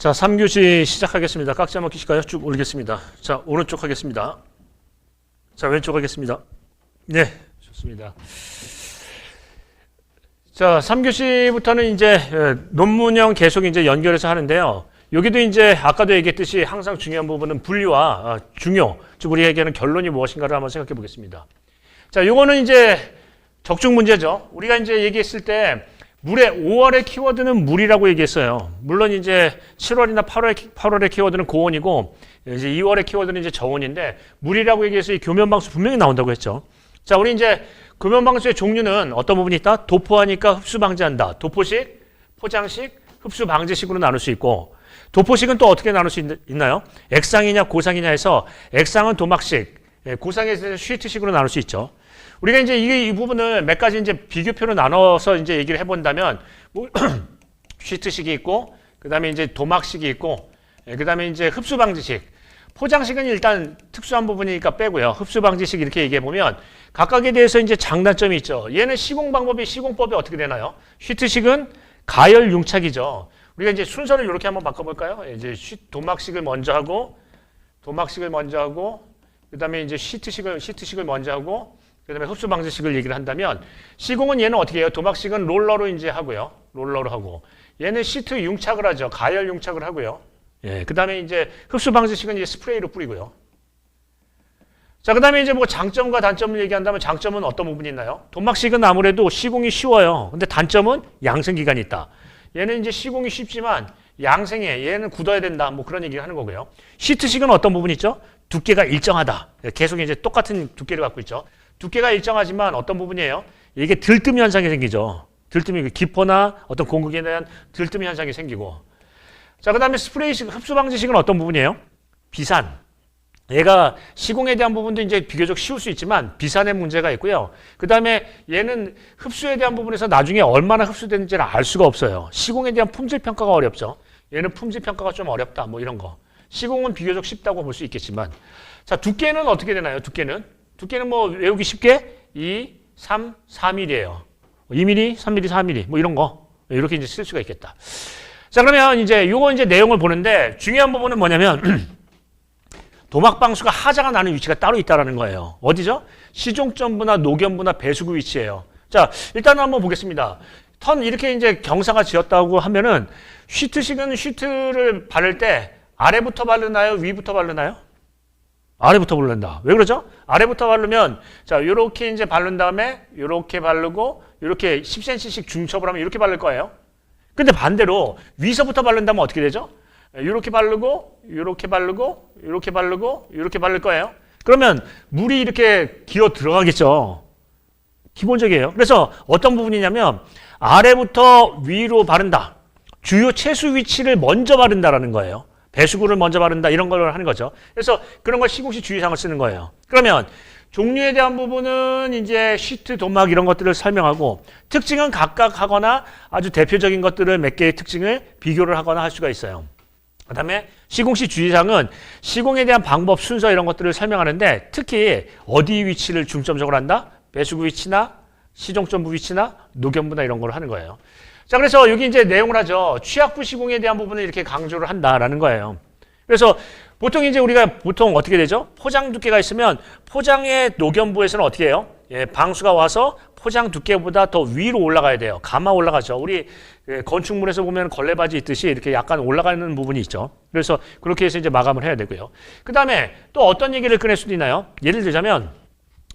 자, 3교시 시작하겠습니다. 깍지 한번 끼실까요? 쭉 올리겠습니다. 자, 오른쪽 하겠습니다. 자, 왼쪽 하겠습니다. 네, 좋습니다. 자, 3교시부터는 이제 논문형 계속 이제 연결해서 하는데요. 여기도 이제 아까도 얘기했듯이 항상 중요한 부분은 분류와 중요, 즉 우리 얘기하는 결론이 무엇인가를 한번 생각해 보겠습니다. 자, 요거는 이제 적중 문제죠. 우리가 이제 얘기했을 때 물의 5월의 키워드는 물이라고 얘기했어요. 물론 이제 7월이나 8월의 키워드는 고온이고 이제 2월의 키워드는 이제 저온인데 물이라고 얘기해서 이 교면방수 분명히 나온다고 했죠. 자, 우리 이제 교면방수의 종류는 어떤 부분이 있다? 도포하니까 흡수 방지한다. 도포식, 포장식, 흡수 방지식으로 나눌 수 있고 도포식은 또 어떻게 나눌 수 있나요? 액상이냐 고상이냐 해서 액상은 도막식, 고상에서 쉬트식으로 나눌 수 있죠. 우리가 이제 이 부분을 몇 가지 이제 비교표로 나눠서 이제 얘기를 해본다면, 뭐 쉬트식이 있고, 그 다음에 이제 도막식이 있고, 그 다음에 이제 흡수방지식. 포장식은 일단 특수한 부분이니까 빼고요. 흡수방지식 이렇게 얘기해보면, 각각에 대해서 이제 장단점이 있죠. 얘는 시공법이 어떻게 되나요? 쉬트식은 가열 융착이죠. 우리가 이제 순서를 이렇게 한번 바꿔볼까요? 이제 도막식을 먼저 하고, 그 다음에 이제 쉬트식을 먼저 하고, 그 다음에 흡수 방지식을 얘기를 한다면 시공은 얘는 어떻게 해요? 도막식은 롤러로 이제 하고요. 롤러로 하고 얘는 시트 융착을 하죠. 가열 융착을 하고요. 예, 그 다음에 이제 흡수 방지식은 이제 스프레이로 뿌리고요. 자, 그 다음에 이제 뭐 장점과 단점을 얘기한다면 장점은 어떤 부분이 있나요? 도막식은 아무래도 시공이 쉬워요. 근데 단점은 양생 기간이 있다. 얘는 이제 시공이 쉽지만 양생에 얘는 굳어야 된다. 뭐 그런 얘기를 하는 거고요. 시트식은 어떤 부분이 있죠? 두께가 일정하다. 계속 이제 똑같은 두께를 갖고 있죠. 두께가 일정하지만 어떤 부분이에요? 이게 들뜸 현상이 생기죠. 들뜸이 기포나 어떤 공극에 대한 들뜸 현상이 생기고. 자, 그 다음에 스프레이식, 흡수방지식은 어떤 부분이에요? 비산. 얘가 시공에 대한 부분도 이제 비교적 쉬울 수 있지만 비산의 문제가 있고요. 그 다음에 얘는 흡수에 대한 부분에서 나중에 얼마나 흡수되는지를 알 수가 없어요. 시공에 대한 품질 평가가 어렵죠. 얘는 품질 평가가 좀 어렵다. 뭐 이런 거. 시공은 비교적 쉽다고 볼 수 있겠지만. 자, 두께는 어떻게 되나요? 두께는 뭐 외우기 쉽게 2, 3, 4mm예요. 2mm, 3mm, 4mm 뭐 이런 거 이렇게 이제 쓸 수가 있겠다. 자, 그러면 이제 요거 이제 내용을 보는데 중요한 부분은 뭐냐면 도막방수가 하자가 나는 위치가 따로 있다라는 거예요. 어디죠? 시종점부나 노견부나 배수구 위치예요. 자, 일단 한번 보겠습니다. 턴 이렇게 이제 경사가 지었다고 하면은 쉬트식은 쉬트를 바를 때 아래부터 바르나요? 위부터 바르나요? 아래부터 바른다. 왜 그러죠? 아래부터 바르면 자, 요렇게 이제 바른 다음에 요렇게 바르고 요렇게 10cm씩 중첩을 하면 이렇게 바를 거예요. 근데 반대로 위서부터 바른다면 어떻게 되죠? 요렇게 바르고 요렇게 바르고 요렇게 바르고 요렇게 바를 거예요. 그러면 물이 이렇게 기어 들어가겠죠. 기본적이에요. 그래서 어떤 부분이냐면 아래부터 위로 바른다. 주요 채수 위치를 먼저 바른다라는 거예요. 배수구를 먼저 바른다 이런 걸 하는 거죠. 그래서 그런 걸 시공시 주의사항을 쓰는 거예요. 그러면 종류에 대한 부분은 이제 시트, 도막 이런 것들을 설명하고 특징은 각각 하거나 아주 대표적인 것들을 몇 개의 특징을 비교를 하거나 할 수가 있어요. 그 다음에 시공시 주의사항은 시공에 대한 방법, 순서 이런 것들을 설명하는데 특히 어디 위치를 중점적으로 한다? 배수구 위치나 시종점부 위치나 노견부나 이런 걸 하는 거예요. 자, 그래서 여기 이제 내용을 하죠. 취약부 시공에 대한 부분을 이렇게 강조를 한다라는 거예요. 그래서 보통 이제 우리가 보통 어떻게 되죠? 포장 두께가 있으면 포장의 노견부에서는 어떻게 해요? 예, 방수가 와서 포장 두께보다 더 위로 올라가야 돼요. 감아 올라가죠. 우리 건축물에서 보면 걸레바지 있듯이 이렇게 약간 올라가는 부분이 있죠. 그래서 그렇게 해서 이제 마감을 해야 되고요. 그 다음에 또 어떤 얘기를 꺼낼 수도 있나요? 예를 들자면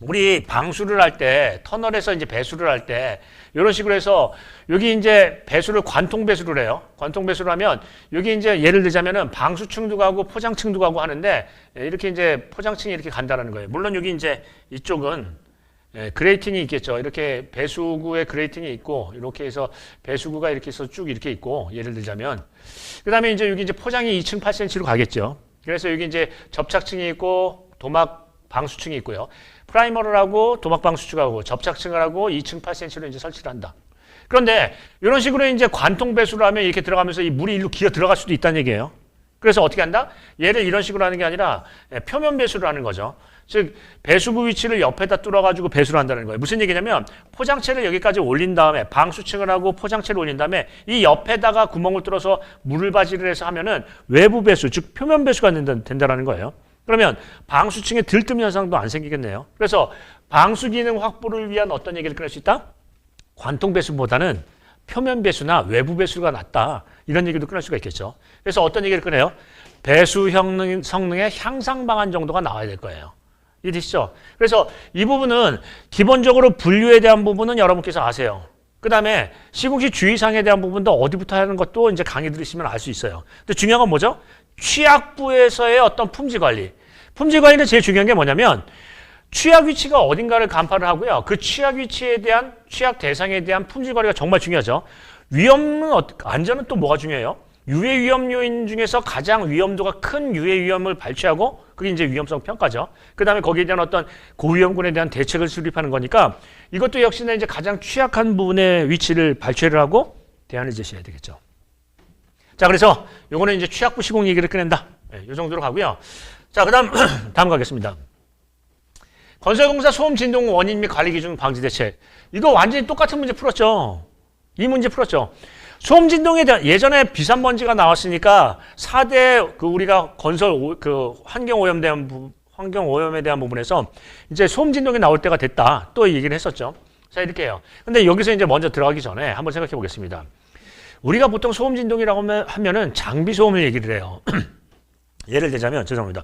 우리 방수를 할 때, 터널에서 이제 배수를 할 때, 이런 식으로 해서, 여기 이제 배수를 관통 배수를 해요. 관통 배수를 하면, 여기 이제 예를 들자면은 방수층도 가고 포장층도 가고 하는데, 이렇게 이제 포장층이 이렇게 간다는 거예요. 물론 여기 이제 이쪽은 그레이팅이 있겠죠. 이렇게 배수구에 그레이팅이 있고, 이렇게 해서 배수구가 이렇게 해서 쭉 이렇게 있고, 예를 들자면. 그 다음에 이제 여기 이제 포장이 2층 8cm로 가겠죠. 그래서 여기 이제 접착층이 있고, 도막 방수층이 있고요. 프라이머를 하고 도막방수축을 하고 접착층을 하고 2층 8cm로 이제 설치를 한다. 그런데 이런 식으로 이제 관통 배수를 하면 이렇게 들어가면서 이 물이 일로 기어 들어갈 수도 있다는 얘기예요. 그래서 어떻게 한다? 얘를 이런 식으로 하는 게 아니라 표면 배수를 하는 거죠. 즉 배수구 위치를 옆에다 뚫어가지고 배수를 한다는 거예요. 무슨 얘기냐면 포장체를 여기까지 올린 다음에 방수층을 하고 포장체를 올린 다음에 이 옆에다가 구멍을 뚫어서 물을 바지를 해서 하면은 외부 배수, 즉 표면 배수가 된다는 거예요. 그러면 방수층에 들뜸 현상도 안 생기겠네요. 그래서 방수 기능 확보를 위한 어떤 얘기를 꺼낼 수 있다? 관통 배수보다는 표면 배수나 외부 배수가 낫다. 이런 얘기도 꺼낼 수가 있겠죠. 그래서 어떤 얘기를 꺼내요? 배수 성능의 향상 방안 정도가 나와야 될 거예요. 이해되시죠? 그래서 이 부분은 기본적으로 분류에 대한 부분은 여러분께서 아세요. 그 다음에 시공시 주의사항에 대한 부분도 어디부터 하는 것도 이제 강의 들으시면 알 수 있어요. 근데 중요한 건 뭐죠? 취약부에서의 어떤 품질 관리. 품질 관리는 제일 중요한 게 뭐냐면 취약 위치가 어딘가를 간파를 하고요. 그 취약 위치에 대한 취약 대상에 대한 품질 관리가 정말 중요하죠. 위험은 안전은 또 뭐가 중요해요? 유해 위험 요인 중에서 가장 위험도가 큰 유해 위험을 발췌하고 그게 이제 위험성 평가죠. 그다음에 거기에 대한 어떤 고위험군에 대한 대책을 수립하는 거니까 이것도 역시나 이제 가장 취약한 부분의 위치를 발췌를 하고 대안을 제시해야 되겠죠. 자, 그래서 요거는 이제 취약부 시공 얘기를 꺼낸다. 네, 요 정도로 가고요. 자, 그다음 다음 가겠습니다. 건설공사 소음 진동 원인 및 관리 기준 방지 대책. 이거 완전히 똑같은 문제 풀었죠. 이 문제 풀었죠. 소음 진동에 대한 예전에 비산 먼지가 나왔으니까 4대 우리가 건설 환경 오염에 대한 부분에서 이제 소음 진동이 나올 때가 됐다. 또 얘기를 했었죠. 자, 이렇게 해요. 근데 여기서 이제 먼저 들어가기 전에 한번 생각해 보겠습니다. 우리가 보통 소음 진동이라고 하면은 장비 소음을 얘기를 해요. 예를 들자면 죄송합니다.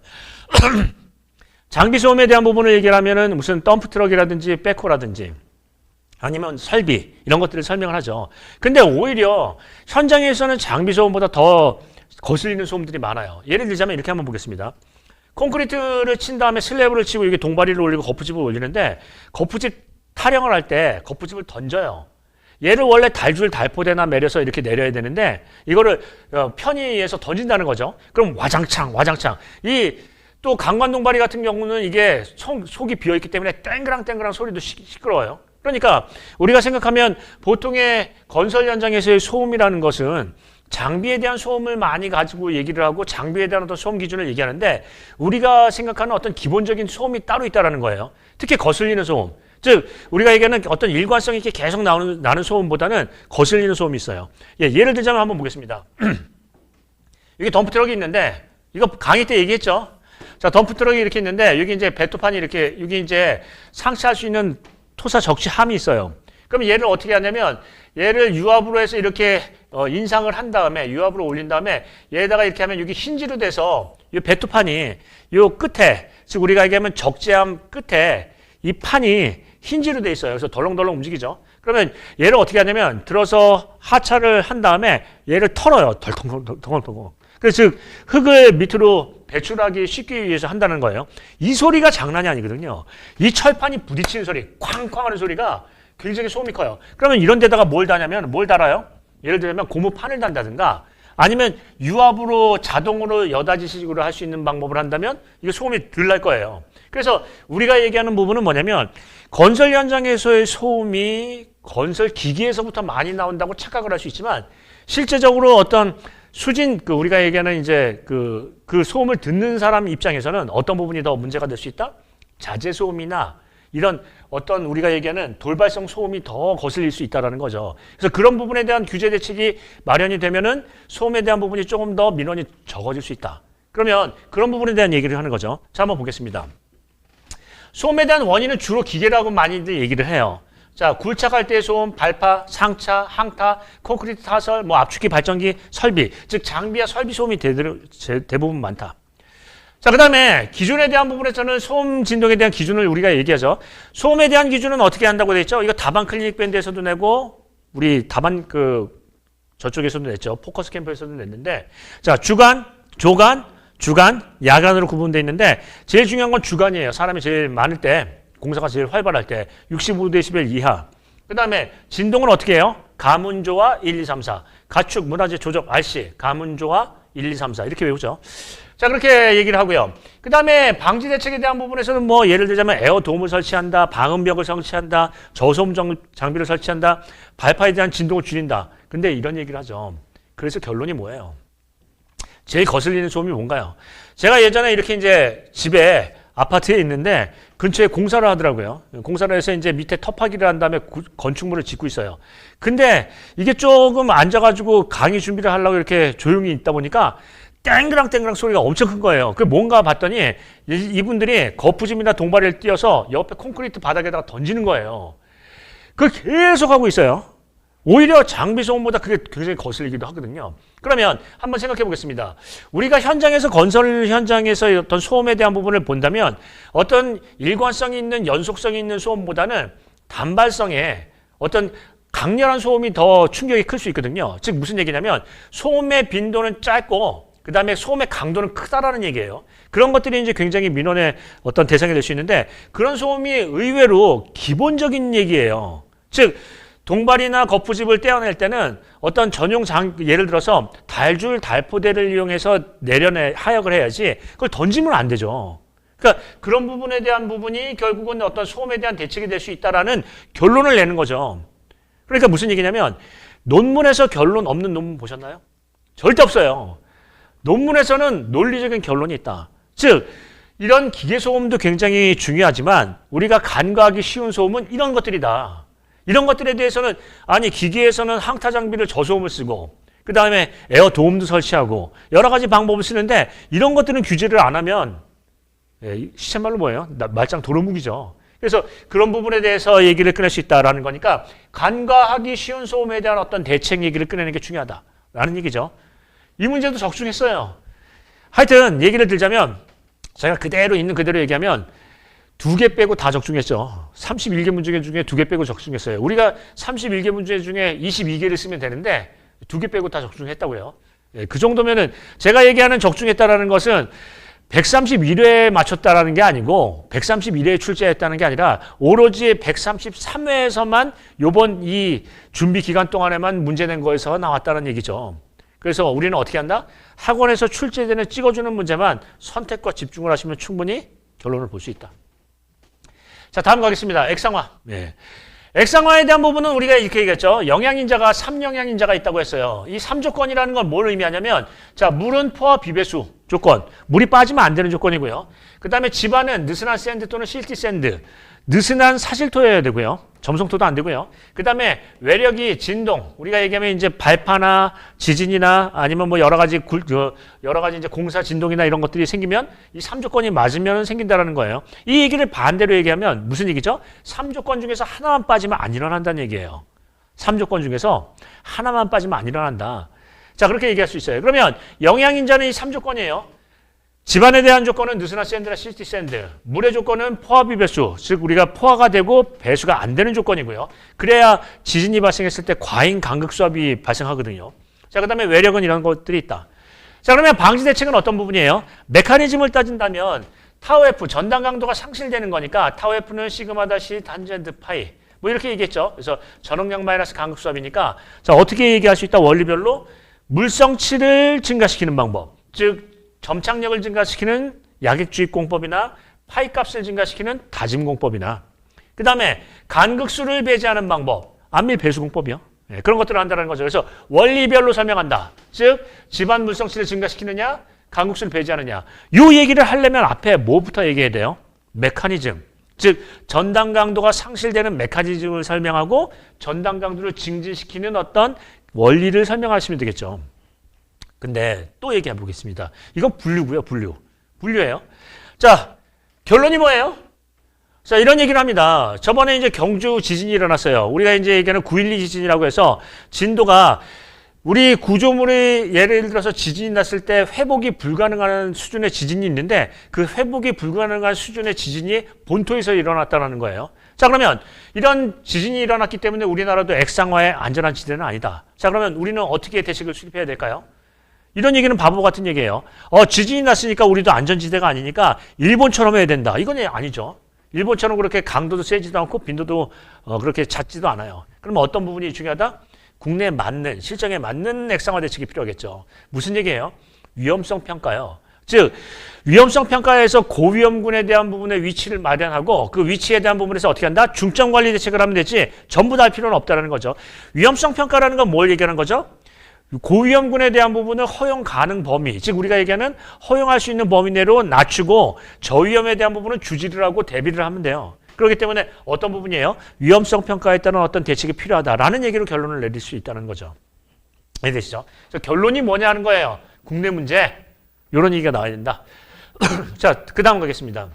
장비 소음에 대한 부분을 얘기를 하면은 무슨 덤프 트럭이라든지 백호라든지 아니면 설비 이런 것들을 설명을 하죠. 근데 오히려 현장에서는 장비 소음보다 더 거슬리는 소음들이 많아요. 예를 들자면 이렇게 한번 보겠습니다. 콘크리트를 친 다음에 슬래브를 치고 이게 동바리를 올리고 거푸집을 올리는데 거푸집 타령을 할 때 거푸집을 던져요. 얘를 원래 달포대나 매려서 이렇게 내려야 되는데 이거를 편의에서 던진다는 거죠. 그럼 와장창 이 또 강관 동바리 같은 경우는 이게 속이 비어있기 때문에 땡그랑 소리도 시끄러워요. 그러니까 우리가 생각하면 보통의 건설 현장에서의 소음이라는 것은 장비에 대한 소음을 많이 가지고 얘기를 하고 장비에 대한 어떤 소음 기준을 얘기하는데 우리가 생각하는 어떤 기본적인 소음이 따로 있다는 거예요. 특히 거슬리는 소음. 즉 우리가 얘기하는 어떤 일관성 있게 계속 나는 소음보다는 거슬리는 소음이 있어요. 예를 들자면 한번 보겠습니다. 여기 덤프트럭이 있는데 이거 강의 때 얘기했죠. 자, 덤프트럭이 이렇게 있는데 여기 이제 베토판이 이렇게 여기 이제 상차할 수 있는 토사 적시함이 있어요. 그럼 얘를 어떻게 하냐면 얘를 유압으로 해서 이렇게 인상을 한 다음에 유압으로 올린 다음에 얘에다가 이렇게 하면 여기 힌지로 돼서 이 베토판이 요 끝에 즉 우리가 얘기하면 적재함 끝에 이 판이 힌지로 돼 있어요. 그래서 덜렁덜렁 움직이죠. 그러면 얘를 어떻게 하냐면 들어서 하차를 한 다음에 얘를 털어요. 덜컹덜컹. 그래서 즉 흙을 밑으로 배출하기 쉽기 위해서 한다는 거예요. 이 소리가 장난이 아니거든요. 이 철판이 부딪히는 소리, 쾅쾅 하는 소리가 굉장히 소음이 커요. 그러면 이런 데다가 뭘 달아요? 예를 들면 고무판을 단다든가 아니면 유압으로 자동으로 여닫이식으로 할 수 있는 방법을 한다면 이거 소음이 덜 날 거예요. 그래서 우리가 얘기하는 부분은 뭐냐면 건설 현장에서의 소음이 건설 기기에서부터 많이 나온다고 착각을 할 수 있지만 실제적으로 어떤 우리가 얘기하는 이제 그 소음을 듣는 사람 입장에서는 어떤 부분이 더 문제가 될 수 있다? 자재 소음이나 이런 어떤 우리가 얘기하는 돌발성 소음이 더 거슬릴 수 있다는 거죠. 그래서 그런 부분에 대한 규제 대책이 마련이 되면은 소음에 대한 부분이 조금 더 민원이 적어질 수 있다. 그러면 그런 부분에 대한 얘기를 하는 거죠. 자, 한번 보겠습니다. 소음에 대한 원인은 주로 기계라고 많이들 얘기를 해요. 자, 굴착할 때의 소음, 발파, 상차, 항타, 콘크리트 타설, 압축기, 발전기, 설비, 즉 장비와 설비 소음이 대부분 많다. 자, 그 다음에 기준에 대한 부분에서는 소음 진동에 대한 기준을 우리가 얘기하죠. 소음에 대한 기준은 어떻게 한다고 돼 있죠? 이거 다반 클리닉 밴드에서도 내고 우리 다반 저쪽에서도 냈죠. 포커스 캠프에서도 냈는데 자, 주간, 조간, 주간, 야간으로 구분되어 있는데 제일 중요한 건 주간이에요. 사람이 제일 많을 때 공사가 제일 활발할 때 65dB 이하. 그 다음에 진동은 어떻게 해요? 가문조와 1, 2, 3, 4. 가축, 문화재, 조적, RC. 가문조와 1, 2, 3, 4. 이렇게 외우죠. 자, 그렇게 얘기를 하고요. 그 다음에 방지 대책에 대한 부분에서는 예를 들자면 에어돔을 설치한다, 방음벽을 설치한다, 저소음 장비를 설치한다, 발파에 대한 진동을 줄인다. 근데 이런 얘기를 하죠. 그래서 결론이 뭐예요? 제일 거슬리는 소음이 뭔가요? 제가 예전에 이렇게 이제 집에 아파트에 있는데 근처에 공사를 하더라고요. 공사를 해서 이제 밑에 터파기를 한 다음에 건축물을 짓고 있어요. 근데 이게 조금 앉아가지고 강의 준비를 하려고 이렇게 조용히 있다 보니까 땡그랑 소리가 엄청 큰 거예요. 그 뭔가 봤더니 이분들이 거푸집이나 동바리를 띄어서 옆에 콘크리트 바닥에다가 던지는 거예요. 그걸 계속 하고 있어요. 오히려 장비 소음보다 그게 굉장히 거슬리기도 하거든요. 그러면 한번 생각해 보겠습니다. 우리가 현장에서 건설 현장에서 어떤 소음에 대한 부분을 본다면 어떤 일관성이 있는 연속성이 있는 소음보다는 단발성의 어떤 강렬한 소음이 더 충격이 클 수 있거든요. 즉 무슨 얘기냐면 소음의 빈도는 짧고 그 다음에 소음의 강도는 크다라는 얘기예요. 그런 것들이 이제 굉장히 민원의 어떤 대상이 될 수 있는데 그런 소음이 의외로 기본적인 얘기예요. 즉 동발이나 거푸집을 떼어낼 때는 어떤 전용 예를 들어서 달줄 달포대를 이용해서 하역을 해야지 그걸 던지면 안 되죠. 그러니까 그런 부분에 대한 부분이 결국은 어떤 소음에 대한 대책이 될 수 있다라는 결론을 내는 거죠. 그러니까 무슨 얘기냐면 논문에서 결론 없는 논문 보셨나요? 절대 없어요. 논문에서는 논리적인 결론이 있다. 즉 이런 기계 소음도 굉장히 중요하지만 우리가 간과하기 쉬운 소음은 이런 것들이다. 이런 것들에 대해서는 아니 기계에서는 항타 장비를 저소음을 쓰고 그 다음에 에어 도움도 설치하고 여러 가지 방법을 쓰는데 이런 것들은 규제를 안 하면 시쳇말로 뭐예요? 말짱 도루묵이죠. 그래서 그런 부분에 대해서 얘기를 꺼낼 수 있다라는 거니까 간과하기 쉬운 소음에 대한 어떤 대책 얘기를 꺼내는 게 중요하다라는 얘기죠. 이 문제도 적중했어요. 하여튼 얘기를 들자면 제가 그대로 있는 그대로 얘기하면 2개 빼고 다 적중했죠. 31개 문제 중에 2개 빼고 적중했어요. 우리가 31개 문제 중에 22개를 쓰면 되는데 2개 빼고 다 적중했다고요. 그 정도면은 제가 얘기하는 적중했다라는 것은 131회에 맞췄다라는 게 아니고 131회에 출제했다는 게 아니라 오로지 133회에서만 요번 이 준비 기간 동안에만 문제 낸 거에서 나왔다는 얘기죠. 그래서 우리는 어떻게 한다? 학원에서 출제되는 찍어주는 문제만 선택과 집중을 하시면 충분히 결론을 볼 수 있다. 자, 다음 가겠습니다. 액상화. 네. 액상화에 대한 부분은 우리가 이렇게 얘기했죠. 영양인자가 3영양인자가 있다고 했어요. 이 3조건이라는 건 뭘 의미하냐면 자, 물은 포화 비배수 조건. 물이 빠지면 안 되는 조건이고요. 그 다음에 집안은 느슨한 샌드 또는 실티 샌드. 느슨한 사실토여야 되고요. 점성토도 안 되고요. 그 다음에 외력이 진동. 우리가 얘기하면 이제 발파나 지진이나 아니면 뭐 여러 가지 이제 공사 진동이나 이런 것들이 생기면 이 3조건이 맞으면 생긴다라는 거예요. 이 얘기를 반대로 얘기하면 무슨 얘기죠? 3조건 중에서 하나만 빠지면 안 일어난다는 얘기예요. 3조건 중에서 하나만 빠지면 안 일어난다. 자, 그렇게 얘기할 수 있어요. 그러면 영양인자는 이 3조건이에요. 집안에 대한 조건은 느슨한 샌드나 실티 샌드, 물의 조건은 포화 비배수, 즉 우리가 포화가 되고 배수가 안 되는 조건이고요. 그래야 지진이 발생했을 때 과잉 간극 수압이 발생하거든요. 자, 그다음에 외력은 이런 것들이 있다. 자, 그러면 방지 대책은 어떤 부분이에요? 메커니즘을 따진다면 타우 F 전당 강도가 상실되는 거니까 타우 F는 시그마 다시 단젠트 파이 뭐 이렇게 얘기했죠. 그래서 전응량 마이너스 간극 수압이니까 자, 어떻게 얘기할 수 있다? 원리별로 물성치를 증가시키는 방법, 즉 점착력을 증가시키는 약액주입 공법이나 파이값을 증가시키는 다짐 공법이나 그 다음에 간극수를 배제하는 방법, 안밀 배수 공법이요. 네, 그런 것들을 한다는 거죠. 그래서 원리별로 설명한다. 즉 집안 물성치를 증가시키느냐, 간극수를 배제하느냐. 이 얘기를 하려면 앞에 뭐부터 얘기해야 돼요? 메커니즘. 즉 전당 강도가 상실되는 메커니즘을 설명하고 전당 강도를 증진시키는 어떤 원리를 설명하시면 되겠죠. 근데 또 얘기해 보겠습니다. 이건 분류고요, 분류예요. 자, 결론이 뭐예요? 자, 이런 얘기를 합니다. 저번에 이제 경주 지진이 일어났어요. 우리가 이제 얘기하는 9.12 지진이라고 해서 진도가 우리 구조물이 예를 들어서 지진이 났을 때 회복이 불가능한 수준의 지진이 있는데 그 회복이 불가능한 수준의 지진이 본토에서 일어났다는 거예요. 자, 그러면 이런 지진이 일어났기 때문에 우리나라도 액상화의 안전한 지대는 아니다. 자, 그러면 우리는 어떻게 대책을 수립해야 될까요? 이런 얘기는 바보 같은 얘기예요. 지진이 났으니까 우리도 안전지대가 아니니까 일본처럼 해야 된다. 이건 아니죠. 일본처럼 그렇게 강도도 세지도 않고 빈도도 그렇게 잦지도 않아요. 그러면 어떤 부분이 중요하다? 국내에 맞는, 실정에 맞는 액상화 대책이 필요하겠죠. 무슨 얘기예요? 위험성 평가요. 즉 위험성 평가에서 고위험군에 대한 부분의 위치를 마련하고 그 위치에 대한 부분에서 어떻게 한다? 중점 관리 대책을 하면 되지 전부 다 할 필요는 없다는 거죠. 위험성 평가라는 건 뭘 얘기하는 거죠? 고위험군에 대한 부분을 허용 가능 범위, 즉 우리가 얘기하는 허용할 수 있는 범위 내로 낮추고 저위험에 대한 부분은 주지를 하고 대비를 하면 돼요. 그렇기 때문에 어떤 부분이에요? 위험성 평가에 따른 어떤 대책이 필요하다라는 얘기로 결론을 내릴 수 있다는 거죠. 이해되시죠? 결론이 뭐냐 하는 거예요. 국내 문제. 이런 얘기가 나와야 된다. 자, 그 다음 가겠습니다.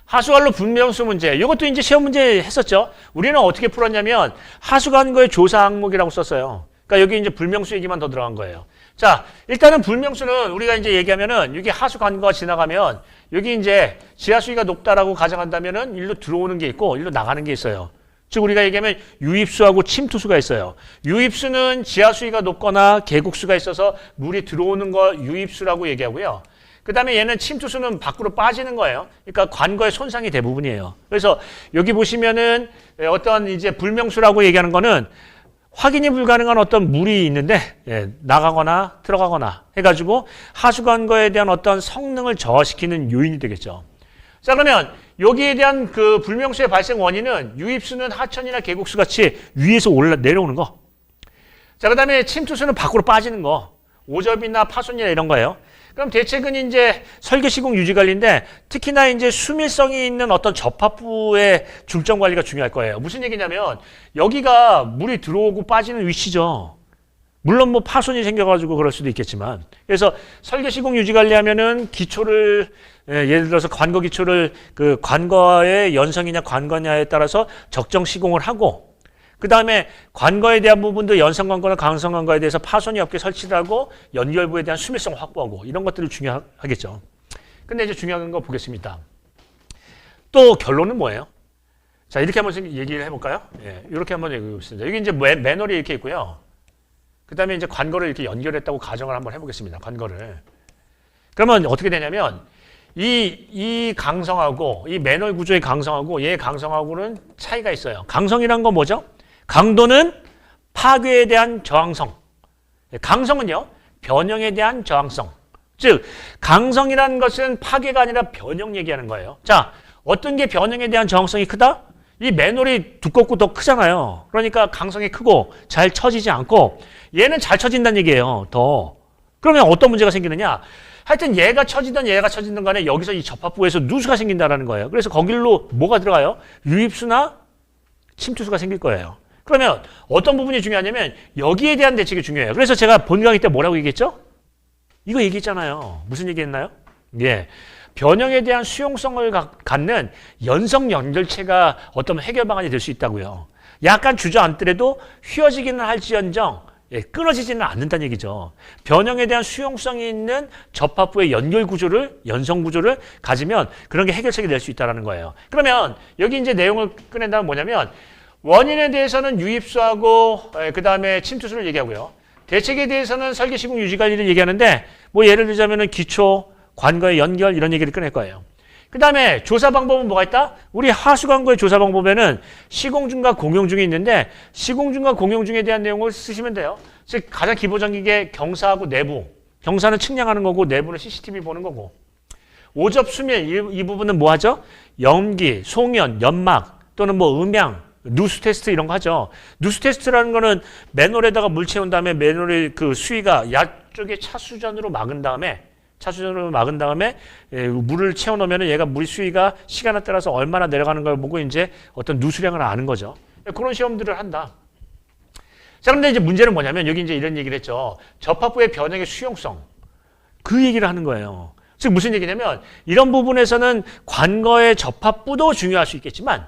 하수관로 불명수 문제. 이것도 이제 시험 문제 했었죠. 우리는 어떻게 풀었냐면 하수관거의 조사 항목이라고 썼어요. 그러니까 여기 이제 불명수 얘기만 더 들어간 거예요. 자, 일단은 불명수는 우리가 이제 얘기하면은 여기 하수관거가 지나가면 여기 이제 지하수위가 높다라고 가정한다면은 일로 들어오는 게 있고 일로 나가는 게 있어요. 즉 우리가 얘기하면 유입수하고 침투수가 있어요. 유입수는 지하수위가 높거나 계곡수가 있어서 물이 들어오는 거 유입수라고 얘기하고요. 그 다음에 얘는 침투수는 밖으로 빠지는 거예요. 그러니까 관거의 손상이 대부분이에요. 그래서 여기 보시면은 어떤 이제 불명수라고 얘기하는 거는 확인이 불가능한 어떤 물이 있는데 나가거나 들어가거나 해가지고 하수관거에 대한 어떤 성능을 저하시키는 요인이 되겠죠. 자, 그러면 여기에 대한 그 불명수의 발생 원인은 유입수는 하천이나 계곡수 같이 위에서 내려오는 거. 자, 그 다음에 침투수는 밖으로 빠지는 거. 오접이나 파손이나 이런 거예요. 그럼 대책은 이제 설계 시공 유지 관리인데 특히나 이제 수밀성이 있는 어떤 접합부의 중점 관리가 중요할 거예요. 무슨 얘기냐면 여기가 물이 들어오고 빠지는 위치죠. 물론 뭐 파손이 생겨가지고 그럴 수도 있겠지만 그래서 설계 시공 유지 관리하면은 기초를 예를 들어서 관거 기초를 그 관거의 연성이냐 관거냐에 따라서 적정 시공을 하고 그 다음에 관거에 대한 부분도 연성 관거나 강성 관거에 대해서 파손이 없게 설치를 하고 연결부에 대한 수밀성을 확보하고 이런 것들이 중요하겠죠. 근데 이제 중요한 거 보겠습니다. 또 결론은 뭐예요? 자, 이렇게 한번 얘기를 해볼까요? 예, 이렇게 한번 얘기해 보겠습니다. 여기 이제 매너리 이렇게 있고요. 그 다음에 이제 관거를 이렇게 연결했다고 가정을 한번 해보겠습니다. 관거를. 그러면 어떻게 되냐면 이 강성하고 이 매너리 구조의 강성하고 얘 강성하고는 차이가 있어요. 강성이란 건 뭐죠? 강도는 파괴에 대한 저항성. 강성은요, 변형에 대한 저항성. 즉, 강성이라는 것은 파괴가 아니라 변형 얘기하는 거예요. 자, 어떤 게 변형에 대한 저항성이 크다? 이 맨홀이 두껍고 더 크잖아요. 그러니까 강성이 크고 잘 처지지 않고 얘는 잘 처진다는 얘기예요. 더. 그러면 어떤 문제가 생기느냐? 하여튼 얘가 처지든 간에 여기서 이 접합부에서 누수가 생긴다는 거예요. 그래서 거길로 뭐가 들어가요? 유입수나 침투수가 생길 거예요. 그러면 어떤 부분이 중요하냐면 여기에 대한 대책이 중요해요. 그래서 제가 본 강의 때 뭐라고 얘기했죠? 이거 얘기했잖아요. 무슨 얘기했나요? 예. 변형에 대한 수용성을 갖는 연성 연결체가 어떤 해결 방안이 될 수 있다고요. 약간 주저앉더라도 휘어지기는 할지언정 끊어지지는 않는다는 얘기죠. 변형에 대한 수용성이 있는 접합부의 연결 구조를, 연성 구조를 가지면 그런 게 해결책이 될 수 있다는 거예요. 그러면 여기 이제 내용을 꺼낸다면 뭐냐면 원인에 대해서는 유입수하고 그 다음에 침투수를 얘기하고요. 대책에 대해서는 설계 시공 유지 관리를 얘기하는데 뭐 예를 들자면은 기초, 관거의 연결 이런 얘기를 꺼낼 거예요. 그 다음에 조사 방법은 뭐가 있다? 우리 하수관거의 조사 방법에는 시공중과 공용중이 있는데 시공중과 공용중에 대한 내용을 쓰시면 돼요. 즉 가장 기본적인 게 경사하고 내부. 경사는 측량하는 거고 내부는 CCTV 보는 거고. 오접 수밀 이 부분은 뭐 하죠? 염기, 송연, 연막 또는 뭐 음향, 누수 테스트 이런 거 하죠. 누수 테스트라는 거는 맨홀에다가 물 채운 다음에 맨홀의 그 수위가 야쪽에 차수전으로 막은 다음에 물을 채워 놓으면 얘가 물 수위가 시간에 따라서 얼마나 내려가는 걸 보고 이제 어떤 누수량을 아는 거죠. 그런 시험들을 한다. 자, 그런데 이제 문제는 뭐냐면 여기 이제 이런 얘기를 했죠. 접합부의 변형의 수용성. 그 얘기를 하는 거예요. 즉 무슨 얘기냐면 이런 부분에서는 관거의 접합부도 중요할 수 있겠지만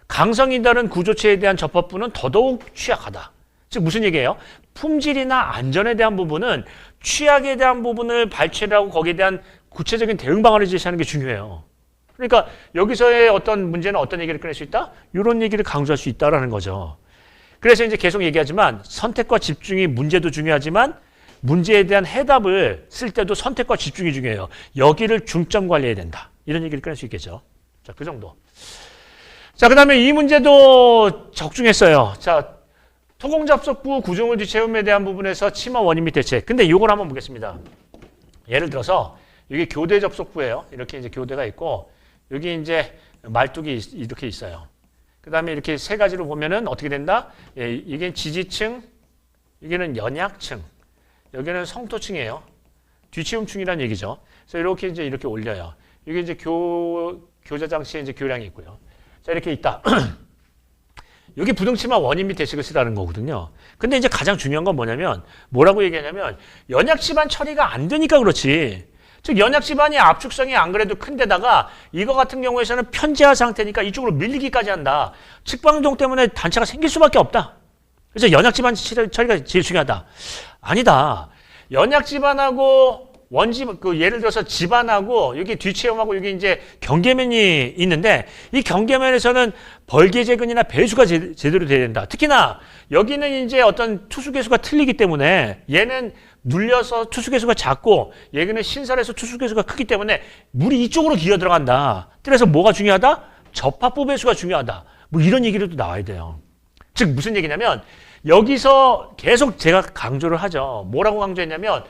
강성이 다른 구조체에 대한 접합부는 더더욱 취약하다. 즉 무슨 얘기예요? 품질이나 안전에 대한 부분은 취약에 대한 부분을 발췌를 하고 거기에 대한 구체적인 대응 방안을 제시하는 게 중요해요. 그러니까 여기서의 어떤 문제는 어떤 얘기를 꺼낼 수 있다? 이런 얘기를 강조할 수 있다라는 거죠. 그래서 이제 계속 얘기하지만 선택과 집중이 문제도 중요하지만 문제에 대한 해답을 쓸 때도 선택과 집중이 중요해요. 여기를 중점 관리해야 된다. 이런 얘기를 꺼낼 수 있겠죠. 자, 그 정도. 자, 그 다음에 이 문제도 적중했어요. 자, 토공접속부 구조물 뒤채움에 대한 부분에서 침하 원인 및 대책. 근데 이걸 한번 보겠습니다. 예를 들어서 여기 교대 접속부예요. 이렇게 이제 교대가 있고 여기 이제 말뚝이 이렇게 있어요. 그 다음에 이렇게 세 가지로 보면은 어떻게 된다? 예, 이게 지지층, 여기는 연약층, 여기는 성토층이에요. 뒤치움층이라는 얘기죠. 그래서 이렇게 이제 이렇게 올려요. 이게 이제 교자 장치에 이제 교량이 있고요. 자, 이렇게 있다. 여기 부등치만 원인 및 대책을 쓰라는 거거든요. 근데 이제 가장 중요한 건 뭐냐면, 뭐라고 얘기하냐면, 연약 집안 처리가 안 되니까 그렇지. 즉, 연약 집안이 압축성이 안 그래도 큰데다가, 이거 같은 경우에서는 편제화 상태니까 이쪽으로 밀리기까지 한다. 측방동 때문에 단차가 생길 수밖에 없다. 그래서 연약 집안 처리가 제일 중요하다. 아니다. 연약 집안하고 원집, 예를 들어서 집안하고 여기 뒤체험하고 여기 이제 경계면이 있는데 이 경계면에서는 벌개재근이나 배수가 제대로 돼야 된다. 특히나 여기는 이제 어떤 투수개수가 틀리기 때문에 얘는 눌려서 투수개수가 작고 얘는 신설해서 투수개수가 크기 때문에 물이 이쪽으로 기어 들어간다. 그래서 뭐가 중요하다? 접합부 배수가 중요하다. 뭐 이런 얘기도 나와야 돼요. 즉 무슨 얘기냐면 여기서 계속 제가 강조를 하죠. 뭐라고 강조했냐면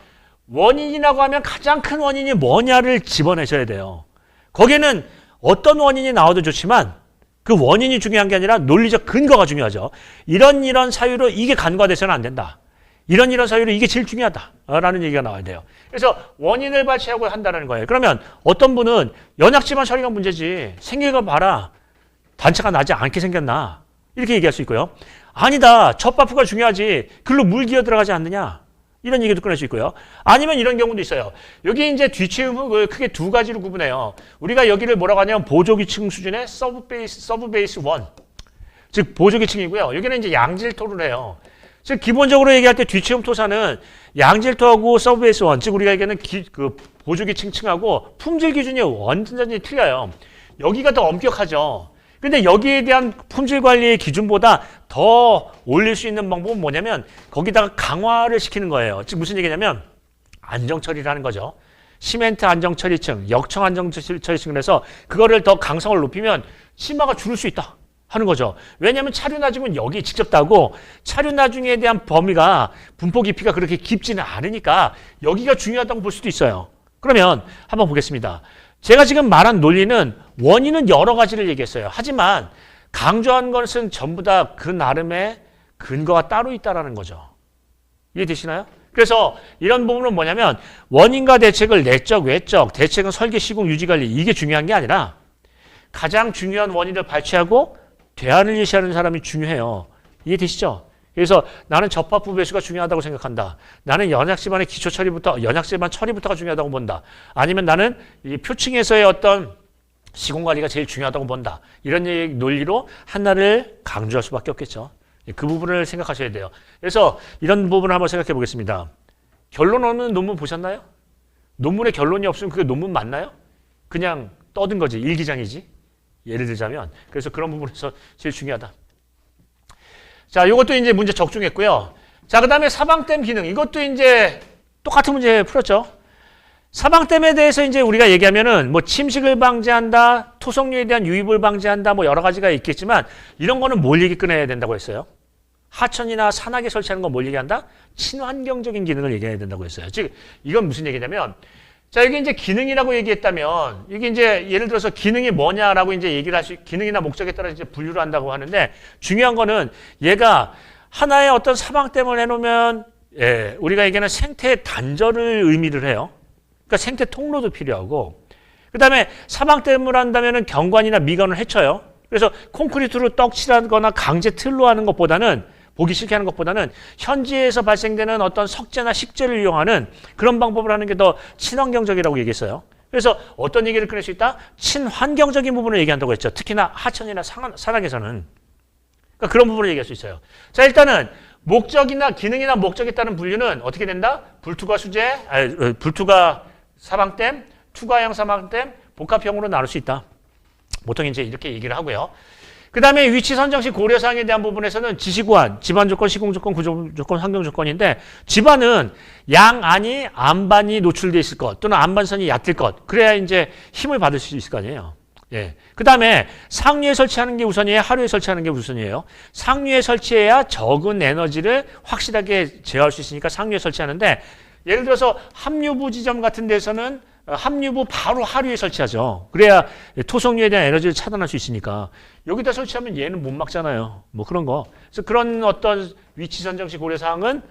원인이라고 하면 가장 큰 원인이 뭐냐를 집어내셔야 돼요. 거기에는 어떤 원인이 나와도 좋지만 그 원인이 중요한 게 아니라 논리적 근거가 중요하죠. 이런 사유로 이게 간과돼서는 안 된다. 이런 사유로 이게 제일 중요하다라는 얘기가 나와야 돼요. 그래서 원인을 발췌하고 한다는 거예요. 그러면 어떤 분은 연약지만 처리가 문제지. 생기가 봐라. 단차가 나지 않게 생겼나. 이렇게 얘기할 수 있고요. 아니다. 접합부가 중요하지. 글로 물 기어 들어가지 않느냐. 이런 얘기도 꺼낼 수 있고요. 아니면 이런 경우도 있어요. 여기 이제 뒤치음 흙을 크게 두 가지로 구분해요. 우리가 여기를 뭐라고 하냐면 보조기층 수준의 서브베이스 1. 즉 보조기층이고요. 여기는 이제 양질토를 해요. 즉 기본적으로 얘기할 때 뒤치음 토사는 양질토하고 서브베이스 1, 즉 우리가 얘기하는 보조기층층하고 품질 기준이 완전히 틀려요. 여기가 더 엄격하죠. 근데 여기에 대한 품질 관리의 기준보다 더 올릴 수 있는 방법은 뭐냐면 거기다가 강화를 시키는 거예요. 즉 무슨 얘기냐면 안정처리라는 거죠. 시멘트 안정처리층, 역청 안정처리층을 해서 그거를 더 강성을 높이면 심화가 줄을 수 있다 하는 거죠. 왜냐하면 차류 나중은 여기 직접 따고 차류 나중에 대한 범위가 분포 깊이가 그렇게 깊지는 않으니까 여기가 중요하다고 볼 수도 있어요. 그러면 한번 보겠습니다. 제가 지금 말한 논리는 원인은 여러 가지를 얘기했어요. 하지만 강조한 것은 전부 다 그 나름의 근거가 따로 있다는 거죠. 이해되시나요? 그래서 이런 부분은 뭐냐면 원인과 대책을 내적, 외적, 대책은 설계, 시공, 유지관리 이게 중요한 게 아니라 가장 중요한 원인을 발췌하고 대안을 제시하는 사람이 중요해요. 이해되시죠? 그래서 나는 접합부 배수가 중요하다고 생각한다. 나는 연약지반의 기초 처리부터, 연약지반 처리부터가 중요하다고 본다. 아니면 나는 이 표층에서의 어떤 시공관리가 제일 중요하다고 본다. 이런 논리로 하나를 강조할 수밖에 없겠죠. 그 부분을 생각하셔야 돼요. 그래서 이런 부분을 한번 생각해 보겠습니다. 결론 없는 논문 보셨나요? 논문에 결론이 없으면 그게 논문 맞나요? 그냥 떠든 거지. 일기장이지. 예를 들자면. 그래서 그런 부분에서 제일 중요하다. 자, 이것도 이제 문제 적중했고요. 자, 그 다음에 사방댐 기능. 이것도 이제 똑같은 문제 풀었죠. 사방댐에 대해서 이제 우리가 얘기하면은 뭐 침식을 방지한다, 토성류에 대한 유입을 방지한다, 뭐 여러 가지가 있겠지만 이런 거는 뭘 얘기 꺼내야 된다고 했어요? 하천이나 산악에 설치하는 건 뭘 얘기한다? 친환경적인 기능을 얘기해야 된다고 했어요. 즉, 이건 무슨 얘기냐면 자, 이게 이제 기능이라고 얘기했다면 이게 이제 예를 들어서 기능이 뭐냐라고 이제 얘기를 기능이나 목적에 따라 이제 분류를 한다고 하는데 중요한 거는 얘가 하나의 어떤 사방댐을 해놓으면 우리가 얘기하는 생태 단절을 의미를 해요. 그러니까 생태 통로도 필요하고 그 다음에 사방댐을 한다면은 경관이나 미관을 해쳐요. 그래서 콘크리트로 떡칠하거나 강제 틀로 하는 것보다는 보기 싫게 하는 것보다는 현지에서 발생되는 어떤 석재나 식재를 이용하는 그런 방법을 하는 게 더 친환경적이라고 얘기했어요. 그래서 어떤 얘기를 꺼낼 수 있다? 친환경적인 부분을 얘기한다고 했죠. 특히나 하천이나 산악에서는. 그러니까 그런 부분을 얘기할 수 있어요. 자, 일단은 목적이나 기능이나 목적에 따른 분류는 어떻게 된다? 불투과 불투과 사방댐, 투과형 사방댐, 복합형으로 나눌 수 있다. 보통 이제 이렇게 얘기를 하고요. 그 다음에 위치 선정 시 고려사항에 대한 부분에서는 지시구안, 지반조건, 시공조건, 구조조건, 환경조건인데 지반은 양안이 안반이 노출되어 있을 것 또는 안반선이 얕을 것 그래야 이제 힘을 받을 수 있을 거 아니에요. 예. 그 다음에 상류에 설치하는 게 우선이에요? 하류에 설치하는 게 우선이에요? 상류에 설치해야 적은 에너지를 확실하게 제어할 수 있으니까 상류에 설치하는데 예를 들어서 합류부 지점 같은 데서는 함유부 바로 하류에 설치하죠. 그래야 토속류에 대한 에너지를 차단할 수 있으니까. 여기다 설치하면 얘는 못 막잖아요. 뭐 그런 거. 그래서 그런 어떤 위치 선정시 고려사항은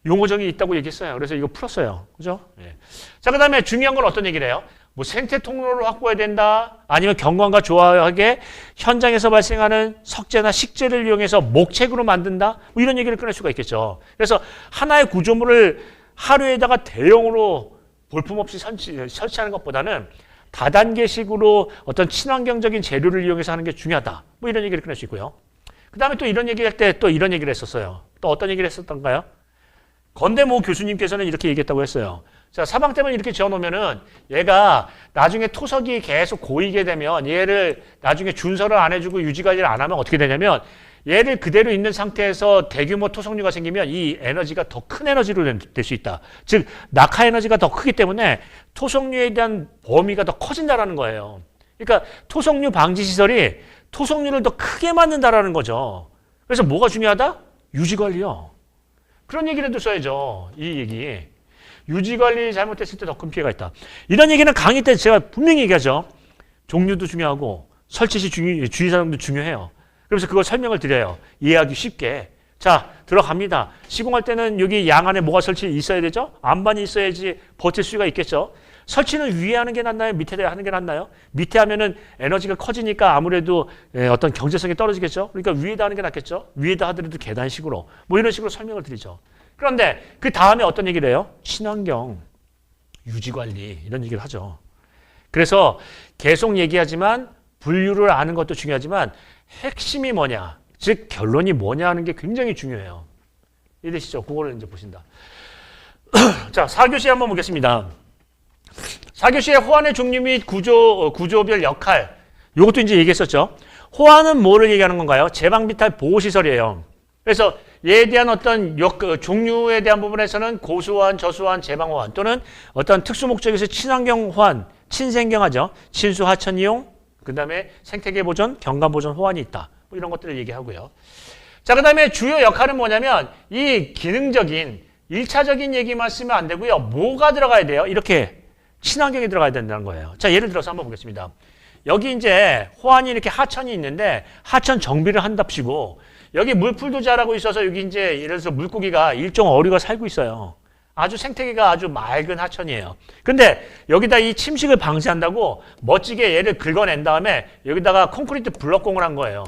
용어정이 있다고 얘기했어요. 그래서 이거 풀었어요. 그죠? 예. 자, 그 다음에 중요한 건 어떤 얘기를 해요? 뭐 생태 통로를 확보해야 된다. 아니면 경관과 조화하게 현장에서 발생하는 석재나 식재를 이용해서 목책으로 만든다. 뭐 이런 얘기를 꺼낼 수가 있겠죠. 그래서 하나의 구조물을 하루에다가 대용으로 볼품없이 설치하는 것보다는 다단계식으로 어떤 친환경적인 재료를 이용해서 하는 게 중요하다. 뭐 이런 얘기를 꺼낼 수 있고요. 그 다음에 또 이런 얘기할 때 또 이런 얘기를 했었어요. 또 어떤 얘기를 했었던가요? 건대모 교수님께서는 이렇게 얘기했다고 했어요. 자, 사방댐을 이렇게 지어놓으면은 얘가 나중에 토석이 계속 고이게 되면 얘를 나중에 준설을 안 해주고 유지관리를 안 하면 어떻게 되냐면 얘를 그대로 있는 상태에서 대규모 토석류가 생기면 이 에너지가 더 큰 에너지로 될 수 있다. 즉 낙하 에너지가 더 크기 때문에 토석류에 대한 범위가 더 커진다라는 거예요. 그러니까 토석류 방지 시설이 토석류를 더 크게 만든다라는 거죠. 그래서 뭐가 중요하다? 유지관리요. 그런 얘기를 또 써야죠. 이 얘기. 유지관리 잘못됐을 때 더 큰 피해가 있다. 이런 얘기는 강의 때 제가 분명히 얘기하죠. 종류도 중요하고 설치 시 주의사항도 중요해요. 그래서 그걸 설명을 드려요. 이해하기 쉽게. 자, 들어갑니다. 시공할 때는 여기 양 안에 뭐가 설치 있어야 되죠? 안반이 있어야지 버틸 수가 있겠죠. 설치는 위에 하는 게 낫나요? 밑에 하는 게 낫나요? 밑에 하면은 에너지가 커지니까 아무래도 어떤 경제성이 떨어지겠죠. 그러니까 위에다 하는 게 낫겠죠. 위에다 하더라도 계단식으로 뭐 이런 식으로 설명을 드리죠. 그런데 그 다음에 어떤 얘기를 해요? 친환경, 유지관리 이런 얘기를 하죠. 그래서 계속 얘기하지만 분류를 아는 것도 중요하지만 핵심이 뭐냐, 즉 결론이 뭐냐 하는 게 굉장히 중요해요. 이해되시죠? 그거를 이제 보신다. 자, 4교시 한번 보겠습니다. 4교시의 호환의 종류 및 구조별 역할. 이것도 이제 얘기했었죠. 호환은 뭐를 얘기하는 건가요? 제방비탈 보호시설이에요. 그래서 얘에 대한 어떤 종류에 대한 부분에서는 고수호환, 저수호환, 제방호환 또는 어떤 특수 목적에서 친환경 호환, 친생경하죠. 친수 하천 이용, 그 다음에 생태계 보존, 경관 보존 호환이 있다. 뭐 이런 것들을 얘기하고요. 자, 그 다음에 주요 역할은 뭐냐면 이 기능적인 1차적인 얘기만 쓰면 안 되고요. 뭐가 들어가야 돼요? 이렇게 친환경이 들어가야 된다는 거예요. 자, 예를 들어서 한번 보겠습니다. 여기 이제 호환이 이렇게 하천이 있는데 하천 정비를 한답시고 여기 물풀도 자라고 있어서 여기 이제 예를 들어서 물고기가 일종 어류가 살고 있어요. 아주 생태계가 아주 맑은 하천이에요. 근데 여기다 이 침식을 방지한다고 멋지게 얘를 긁어낸 다음에 여기다가 콘크리트 블럭공을 한 거예요.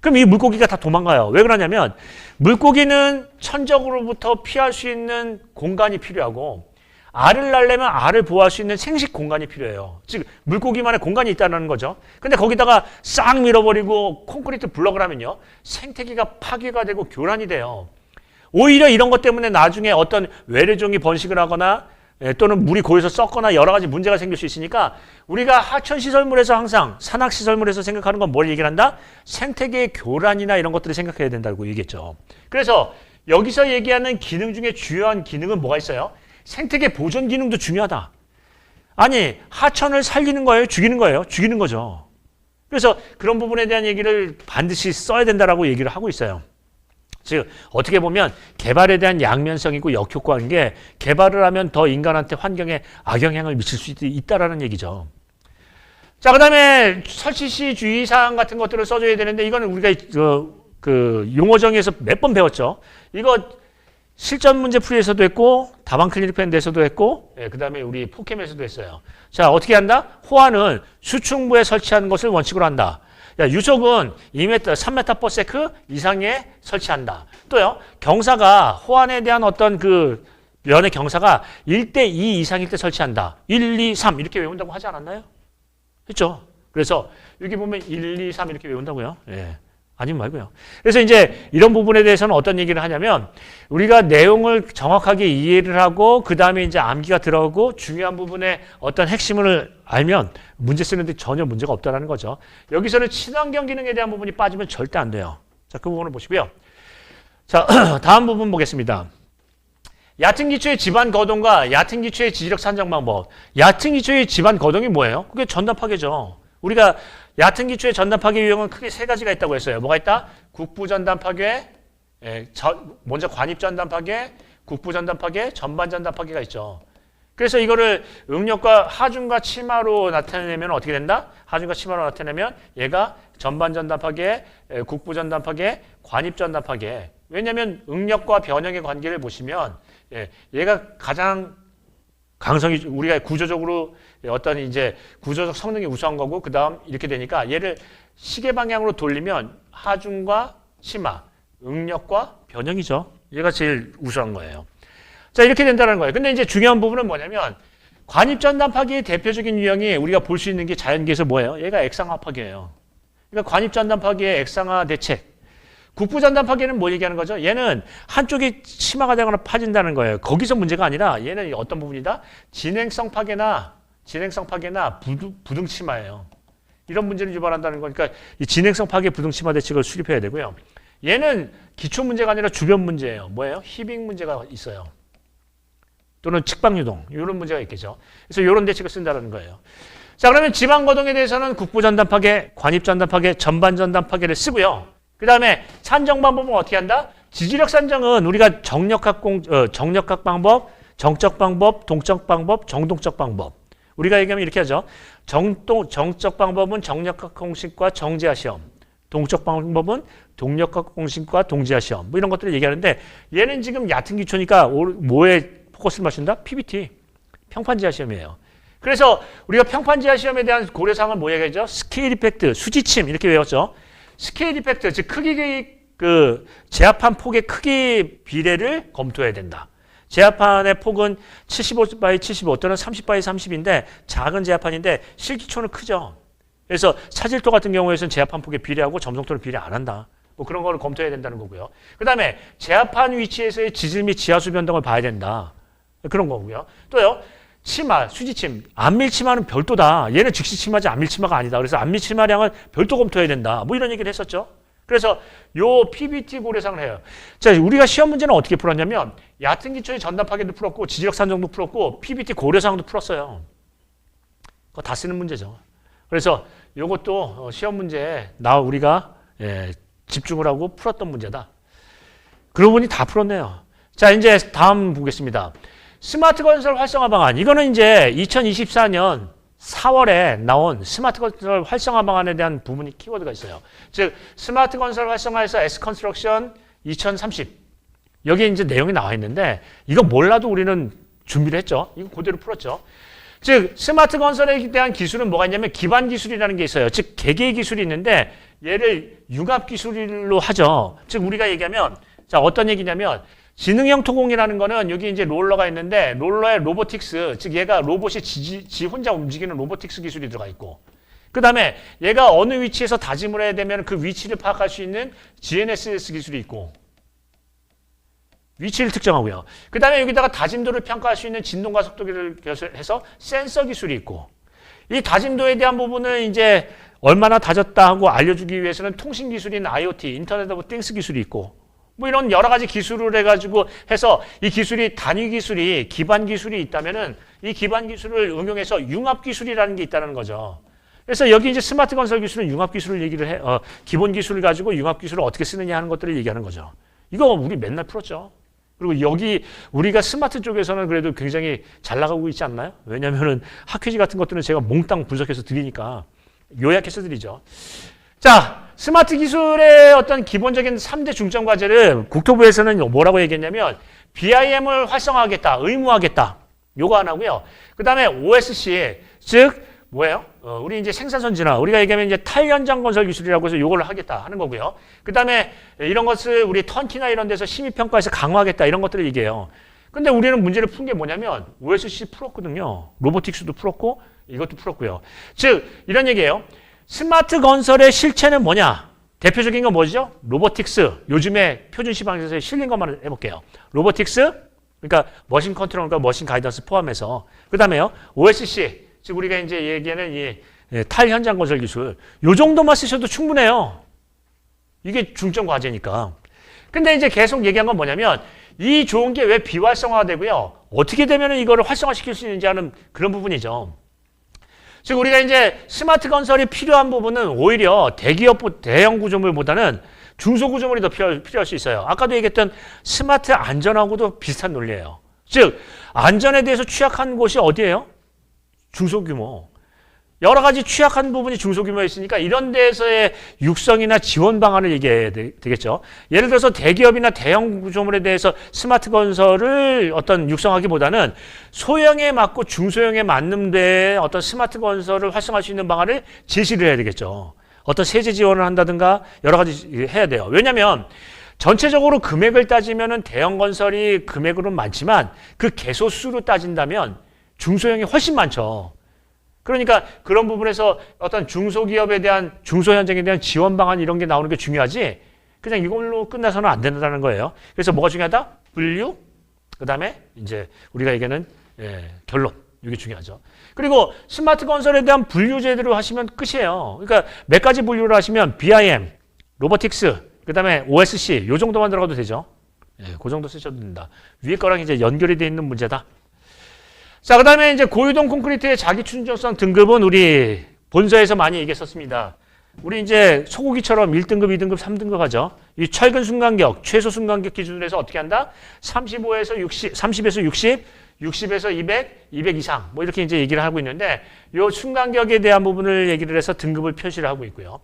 그럼 이 물고기가 다 도망가요. 왜 그러냐면 물고기는 천적으로부터 피할 수 있는 공간이 필요하고 알을 낳으려면 알을 보호할 수 있는 생식 공간이 필요해요. 즉 물고기만의 공간이 있다는 거죠. 근데 거기다가 싹 밀어버리고 콘크리트 블럭을 하면요. 생태계가 파괴가 되고 교란이 돼요. 오히려 이런 것 때문에 나중에 어떤 외래종이 번식을 하거나 또는 물이 고여서 썩거나 여러 가지 문제가 생길 수 있으니까 우리가 하천시설물에서 항상 산악시설물에서 생각하는 건 뭘 얘기를 한다? 생태계의 교란이나 이런 것들을 생각해야 된다고 얘기했죠. 그래서 여기서 얘기하는 기능 중에 주요한 기능은 뭐가 있어요? 생태계 보존 기능도 중요하다. 아니 하천을 살리는 거예요? 죽이는 거예요? 죽이는 거죠. 그래서 그런 부분에 대한 얘기를 반드시 써야 된다라고 얘기를 하고 있어요. 즉 어떻게 보면 개발에 대한 양면성이고 역효과인 게 개발을 하면 더 인간한테 환경에 악영향을 미칠 수 있다라는 얘기죠. 자, 그 다음에 설치 시 주의사항 같은 것들을 써줘야 되는데 이거는 우리가 그 용어정의에서 몇 번 배웠죠. 이거 실전 문제 풀이에서도 했고 다방 클리닉 밴드에서도 했고 그 다음에 우리 포캠에서도 했어요. 자, 어떻게 한다? 호환은 수충부에 설치하는 것을 원칙으로 한다. 야, 유속은 2m, 3m/s 이상에 설치한다. 또요, 경사가 호환에 대한 어떤 그 면의 경사가 1:2 이상일 때 설치한다. 1, 2, 3 이렇게 외운다고 하지 않았나요? 했죠. 그래서 여기 보면 1, 2, 3 이렇게 외운다고요. 예. 아니면 말고요. 그래서 이제 이런 부분에 대해서는 어떤 얘기를 하냐면 우리가 내용을 정확하게 이해를 하고 그 다음에 이제 암기가 들어가고 중요한 부분에 어떤 핵심을 알면 문제 쓰는데 전혀 문제가 없다는 거죠. 여기서는 친환경 기능에 대한 부분이 빠지면 절대 안 돼요. 자, 그 부분을 보시고요. 자, 다음 부분 보겠습니다. 얕은 기초의 지반 거동과 얕은 기초의 지지력 산정 방법. 얕은 기초의 지반 거동이 뭐예요? 그게 전단 파괴죠. 우리가 ят은 기초의 전단 파괴 유형은 크게 세 가지가 있다고 했어요. 뭐가 있다? 국부 전단 파괴, 먼저 관입 전단 파괴, 국부 전단 파괴, 전반 전단 파괴가 있죠. 그래서 이거를 응력과 하중과 치마로 나타내면 어떻게 된다? 하중과 치마로 나타내면 얘가 전반전답하게, 국부전답하게, 관입전답하게. 왜냐하면 응력과 변형의 관계를 보시면 얘가 가장 강성이 우리가 구조적으로 어떤 이제 구조적 성능이 우수한 거고 그 다음 이렇게 되니까 얘를 시계 방향으로 돌리면 하중과 치마, 응력과 변형이죠. 얘가 제일 우수한 거예요. 자, 이렇게 된다는 거예요. 근데 이제 중요한 부분은 뭐냐면 관입전담파기의 대표적인 유형이 우리가 볼 수 있는 게 자연계에서 뭐예요? 얘가 액상화파기예요. 그러니까 관입전담파기의 액상화 대책. 국부전담파기는 뭐 얘기하는 거죠? 얘는 한쪽이 치마가 되거나 파진다는 거예요. 거기서 문제가 아니라 얘는 어떤 부분이다? 진행성 파괴나 부등치마예요. 이런 문제를 유발한다는 거니까 이 진행성 파괴 부등치마 대책을 수립해야 되고요. 얘는 기초 문제가 아니라 주변 문제예요. 뭐예요? 히빙 문제가 있어요. 또는 측방유동 이런 문제가 있겠죠. 그래서 이런 대책을 쓴다는 거예요. 자, 그러면 지방거동에 대해서는 국부전담파괴, 관입전담파괴, 전반전담파괴를 쓰고요. 그 다음에 산정 방법은 어떻게 한다? 지지력 산정은 우리가 정력학 방법, 정적 방법, 동적 방법, 정동적 방법. 우리가 얘기하면 이렇게 하죠. 정적 방법은 정력학 공식과 정지하 시험. 동적 방법은 동력학 공식과 동지하 시험. 뭐 이런 것들을 얘기하는데 얘는 지금 얕은 기초니까 뭐에 포커스를 맞춘다? PBT. 평판지하 시험이에요. 그래서 우리가 평판지하 시험에 대한 고려사항을 뭐 얘기하죠? 스케일 이펙트, 수지침 이렇게 외웠죠. 스케일 이펙트, 즉 제압판 폭의 크기 비례를 검토해야 된다. 제압판의 폭은 75 x 75 또는 30 x 30인데 작은 제압판인데 실기초는 크죠. 그래서 차질도 같은 경우에서는 제압판 폭의 비례하고 점성도를 비례 안 한다. 뭐 그런 거를 검토해야 된다는 거고요. 그 다음에 제압판 위치에서의 지질 및 지하수 변동을 봐야 된다. 그런 거고요. 또요. 치마, 수지침, 안밀치마는 별도다. 얘는 즉시치마지 안밀치마가 아니다. 그래서 안밀치마량은 별도 검토해야 된다. 뭐 이런 얘기를 했었죠. 그래서 요 PBT 고려상을 해요. 자, 우리가 시험 문제는 어떻게 풀었냐면 얕은 기초의 전담파괴도 풀었고 지지력 산정도 풀었고 PBT 고려상도 풀었어요. 그거 다 쓰는 문제죠. 그래서 요것도 시험 문제에 우리가 집중을 하고 풀었던 문제다. 그러고 보니 다 풀었네요. 자, 이제 다음 보겠습니다. 스마트 건설 활성화 방안. 이거는 이제 2024년 4월에 나온 스마트 건설 활성화 방안에 대한 부분이 키워드가 있어요. 즉 스마트 건설 활성화에서 S 컨스트럭션 2030 여기에 이제 내용이 나와 있는데 이거 몰라도 우리는 준비를 했죠. 이거 그대로 풀었죠. 즉 스마트 건설에 대한 기술은 뭐가 있냐면 기반 기술이라는 게 있어요. 즉 개개 기술이 있는데 얘를 융합 기술로 하죠. 즉 우리가 얘기하면 자 어떤 얘기냐면 지능형 토공이라는 거는 여기 이제 롤러가 있는데 롤러의 로보틱스, 즉 얘가 로봇이 지 혼자 움직이는 로보틱스 기술이 들어가 있고 그 다음에 얘가 어느 위치에서 다짐을 해야 되면 그 위치를 파악할 수 있는 GNSS 기술이 있고 위치를 특정하고요. 그 다음에 여기다가 다짐도를 평가할 수 있는 진동과 속도를 해서 센서 기술이 있고 이 다짐도에 대한 부분은 이제 얼마나 다졌다 하고 알려주기 위해서는 통신 기술인 IoT, 인터넷 오브 띵스 기술이 있고 뭐 이런 여러 가지 기술을 해가지고 해서 이 기술이 단위 기술이 기반 기술이 있다면은 이 기반 기술을 응용해서 융합 기술이라는 게 있다는 거죠. 그래서 여기 이제 스마트 건설 기술은 융합 기술을 얘기를 해, 기본 기술을 가지고 융합 기술을 어떻게 쓰느냐 하는 것들을 얘기하는 거죠. 이거 우리 맨날 풀었죠. 그리고 여기 우리가 스마트 쪽에서는 그래도 굉장히 잘 나가고 있지 않나요? 왜냐면은 학회지 같은 것들은 제가 몽땅 분석해서 드리니까 요약해서 드리죠. 자, 스마트 기술의 어떤 기본적인 3대 중점 과제를 국토부에서는 뭐라고 얘기했냐면 BIM을 활성화하겠다, 의무화하겠다. 요거 하나고요. 그 다음에 OSC, 즉 뭐예요? 우리 이제 생산선진화, 우리가 얘기하면 이제 탈연장 건설 기술이라고 해서 요걸 하겠다 하는 거고요. 그 다음에 이런 것을 우리 턴키나 이런 데서 심의평가에서 강화하겠다 이런 것들을 얘기해요. 근데 우리는 문제를 푼 게 뭐냐면 OSC 풀었거든요. 로보틱스도 풀었고 이것도 풀었고요. 즉 이런 얘기예요. 스마트 건설의 실체는 뭐냐? 대표적인 건 뭐죠? 로보틱스. 요즘에 표준 시방에서 실린 것만 해볼게요. 로보틱스, 그러니까 머신 컨트롤과 머신 가이던스 포함해서. 그 다음에요, OSC. 즉 우리가 이제 얘기하는 이 탈현장 건설 기술. 요 정도만 쓰셔도 충분해요. 이게 중점 과제니까. 근데 이제 계속 얘기한 건 뭐냐면 이 좋은 게 왜 비활성화되고요? 어떻게 되면 이거를 활성화시킬 수 있는지 하는 그런 부분이죠. 즉 우리가 이제 스마트 건설이 필요한 부분은 오히려 대기업, 대형 구조물보다는 중소 구조물이 더 필요할 수 있어요. 아까도 얘기했던 스마트 안전하고도 비슷한 논리예요. 즉 안전에 대해서 취약한 곳이 어디예요? 중소규모. 여러 가지 취약한 부분이 중소규모에 있으니까 이런 데에서의 육성이나 지원 방안을 얘기해야 되겠죠. 예를 들어서 대기업이나 대형 구조물에 대해서 스마트 건설을 어떤 육성하기보다는 소형에 맞고 중소형에 맞는 데에 어떤 스마트 건설을 활성화할 수 있는 방안을 제시를 해야 되겠죠. 어떤 세제 지원을 한다든가 여러 가지 해야 돼요. 왜냐하면 전체적으로 금액을 따지면은 대형 건설이 금액으로는 많지만 그 개소수로 따진다면 중소형이 훨씬 많죠. 그러니까 그런 부분에서 어떤 중소기업에 대한 중소현장에 대한 지원 방안 이런 게 나오는 게 중요하지 그냥 이걸로 끝나서는 안 된다는 거예요. 그래서 뭐가 중요하다? 분류, 그다음에 이제 우리가 얘기하는 결론. 이게 중요하죠. 그리고 스마트 건설에 대한 분류 제대로 하시면 끝이에요. 그러니까 몇 가지 분류를 하시면 BIM, 로보틱스, 그다음에 OSC 요 정도만 들어가도 되죠. 그 정도 쓰셔도 된다. 위에 거랑 이제 연결이 돼 있는 문제다. 자, 그다음에 이제 고유동 콘크리트의 자기 충족성 등급은 우리 본서에서 많이 얘기했었습니다. 우리 이제 소고기처럼 1등급, 2등급, 3등급 하죠. 이 철근 순간격, 최소 순간격 기준으로 해서 어떻게 한다? 35에서 60, 30에서 60, 60에서 200, 200 이상 뭐 이렇게 이제 얘기를 하고 있는데 이 순간격에 대한 부분을 얘기를 해서 등급을 표시를 하고 있고요.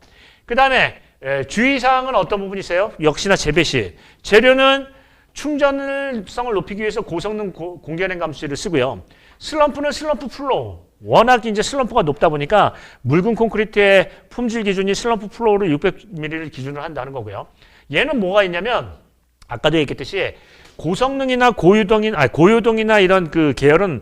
그다음에 주의사항은 어떤 부분이 있어요? 역시나 재배시. 재료는 충전성을 높이기 위해서 고성능 공기현행 감수제를 쓰고요. 슬럼프는 슬럼프 플로우. 워낙 이제 슬럼프가 높다 보니까 묽은 콘크리트의 품질 기준이 슬럼프 플로우를 600mm를 기준으로 한다는 거고요. 얘는 뭐가 있냐면 아까도 얘기했듯이 고성능이나 고유동이나 이런 그 계열은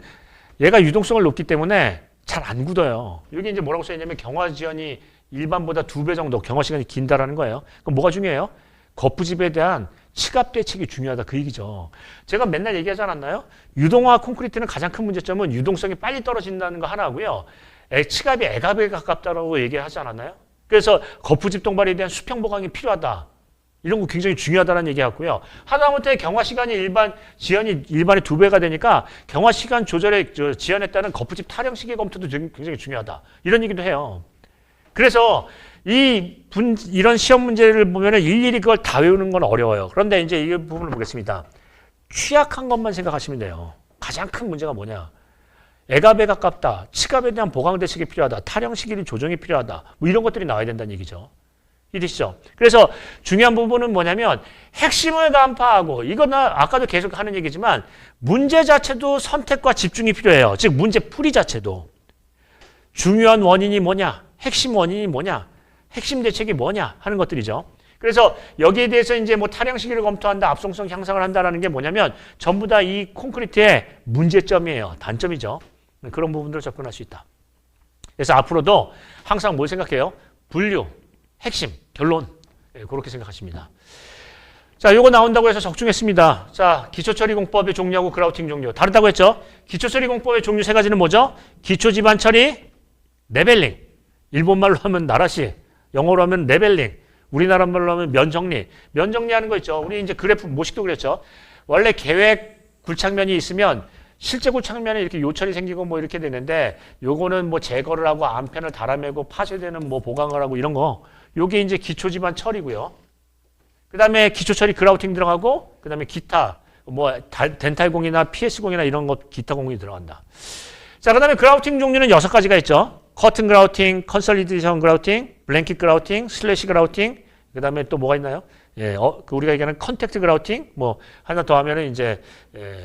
얘가 유동성을 높기 때문에 잘 안 굳어요. 여기 이제 뭐라고 써있냐면 경화 지연이 일반보다 2배 정도 경화 시간이 긴다라는 거예요. 그럼 뭐가 중요해요? 거푸집에 대한 치갑 대책이 중요하다 그 얘기죠. 제가 맨날 얘기하지 않았나요? 유동화 콘크리트는 가장 큰 문제점은 유동성이 빨리 떨어진다는 거 하나고요. 치갑이 애갑에 가깝다라고 얘기하지 않았나요? 그래서 거푸집 동발에 대한 수평 보강이 필요하다. 이런 거 굉장히 중요하다는 얘기였고요. 하다못해 경화 시간이 지연이 일반의 2배가 되니까 경화 시간 조절에 지연에 따른 거푸집 타령 시기 검토도 굉장히 중요하다. 이런 얘기도 해요. 그래서 이런 시험 문제를 보면은 일일이 그걸 다 외우는 건 어려워요. 그런데 이제 이 부분을 보겠습니다. 취약한 것만 생각하시면 돼요. 가장 큰 문제가 뭐냐? 애갑에 가깝다. 치갑에 대한 보강 대책이 필요하다. 타령 시기 조정이 필요하다. 뭐 이런 것들이 나와야 된다는 얘기죠. 이해되시죠? 그래서 중요한 부분은 뭐냐면 핵심을 간파하고 이거는 아까도 계속 하는 얘기지만 문제 자체도 선택과 집중이 필요해요. 즉 문제 풀이 자체도. 중요한 원인이 뭐냐? 핵심 원인이 뭐냐? 핵심 대책이 뭐냐? 하는 것들이죠. 그래서 여기에 대해서 이제 뭐 타령 시기를 검토한다, 압송성 향상을 한다라는 게 뭐냐면 전부 다 이 콘크리트의 문제점이에요. 단점이죠. 그런 부분들을 접근할 수 있다. 그래서 앞으로도 항상 뭘 생각해요? 분류, 핵심, 결론. 그렇게 생각하십니다. 자, 요거 나온다고 해서 적중했습니다. 자, 기초처리공법의 종류하고 그라우팅 종류. 다르다고 했죠? 기초처리공법의 종류 세 가지는 뭐죠? 기초지반처리, 레벨링. 일본말로 하면 나라시, 영어로 하면 레벨링, 우리나라 말로 하면 면정리. 면정리하는 거 있죠. 우리 이제 그래프 모식도 그랬죠. 원래 계획 굴착면이 있으면 실제 굴착면에 이렇게 요철이 생기고 뭐 이렇게 되는데 요거는 뭐 제거를 하고 암펜을 달아매고 파쇄되는 뭐 보강을 하고 이런 거. 요게 이제 기초지반 처리고요. 그다음에 기초처리 그라우팅 들어가고 그다음에 기타 뭐 덴탈공이나 PS공이나 이런 것 기타 공이 들어간다. 자, 그다음에 그라우팅 종류는 6가지가 있죠. 커튼 그라우팅, 컨설리데이션 그라우팅, 블랭킷 그라우팅, 슬래시 그라우팅, 그 다음에 또 뭐가 있나요? 우리가 얘기하는 컨택트 그라우팅, 뭐, 하나 더 하면은 이제,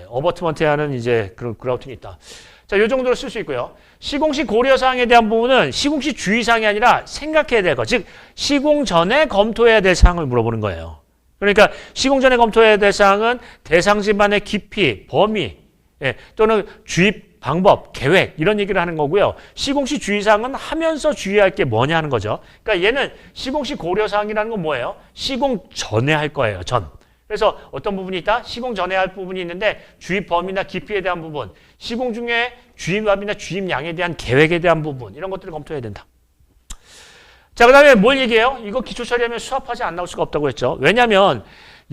어버트먼트에 하는 이제 그런 그라우팅이 있다. 자, 요 정도로 쓸 수 있고요. 시공시 고려사항에 대한 부분은 시공시 주의사항이 아니라 생각해야 될 것, 즉, 시공 전에 검토해야 될 사항을 물어보는 거예요. 그러니까 시공 전에 검토해야 될 사항은 대상 지반의 깊이, 범위, 또는 주입, 방법, 계획 이런 얘기를 하는 거고요. 시공시 주의사항은 하면서 주의할 게 뭐냐 하는 거죠. 그러니까 얘는 시공시 고려사항이라는 건 뭐예요? 시공 전에 할 거예요. 전. 그래서 어떤 부분이 있다? 시공 전에 할 부분이 있는데 주입 범위나 깊이에 대한 부분, 시공 중에 주입압이나 주입량에 대한 계획에 대한 부분 이런 것들을 검토해야 된다. 자, 그 다음에 뭘 얘기해요? 이거 기초 처리하면 수압하지 안 나올 수가 없다고 했죠. 왜냐하면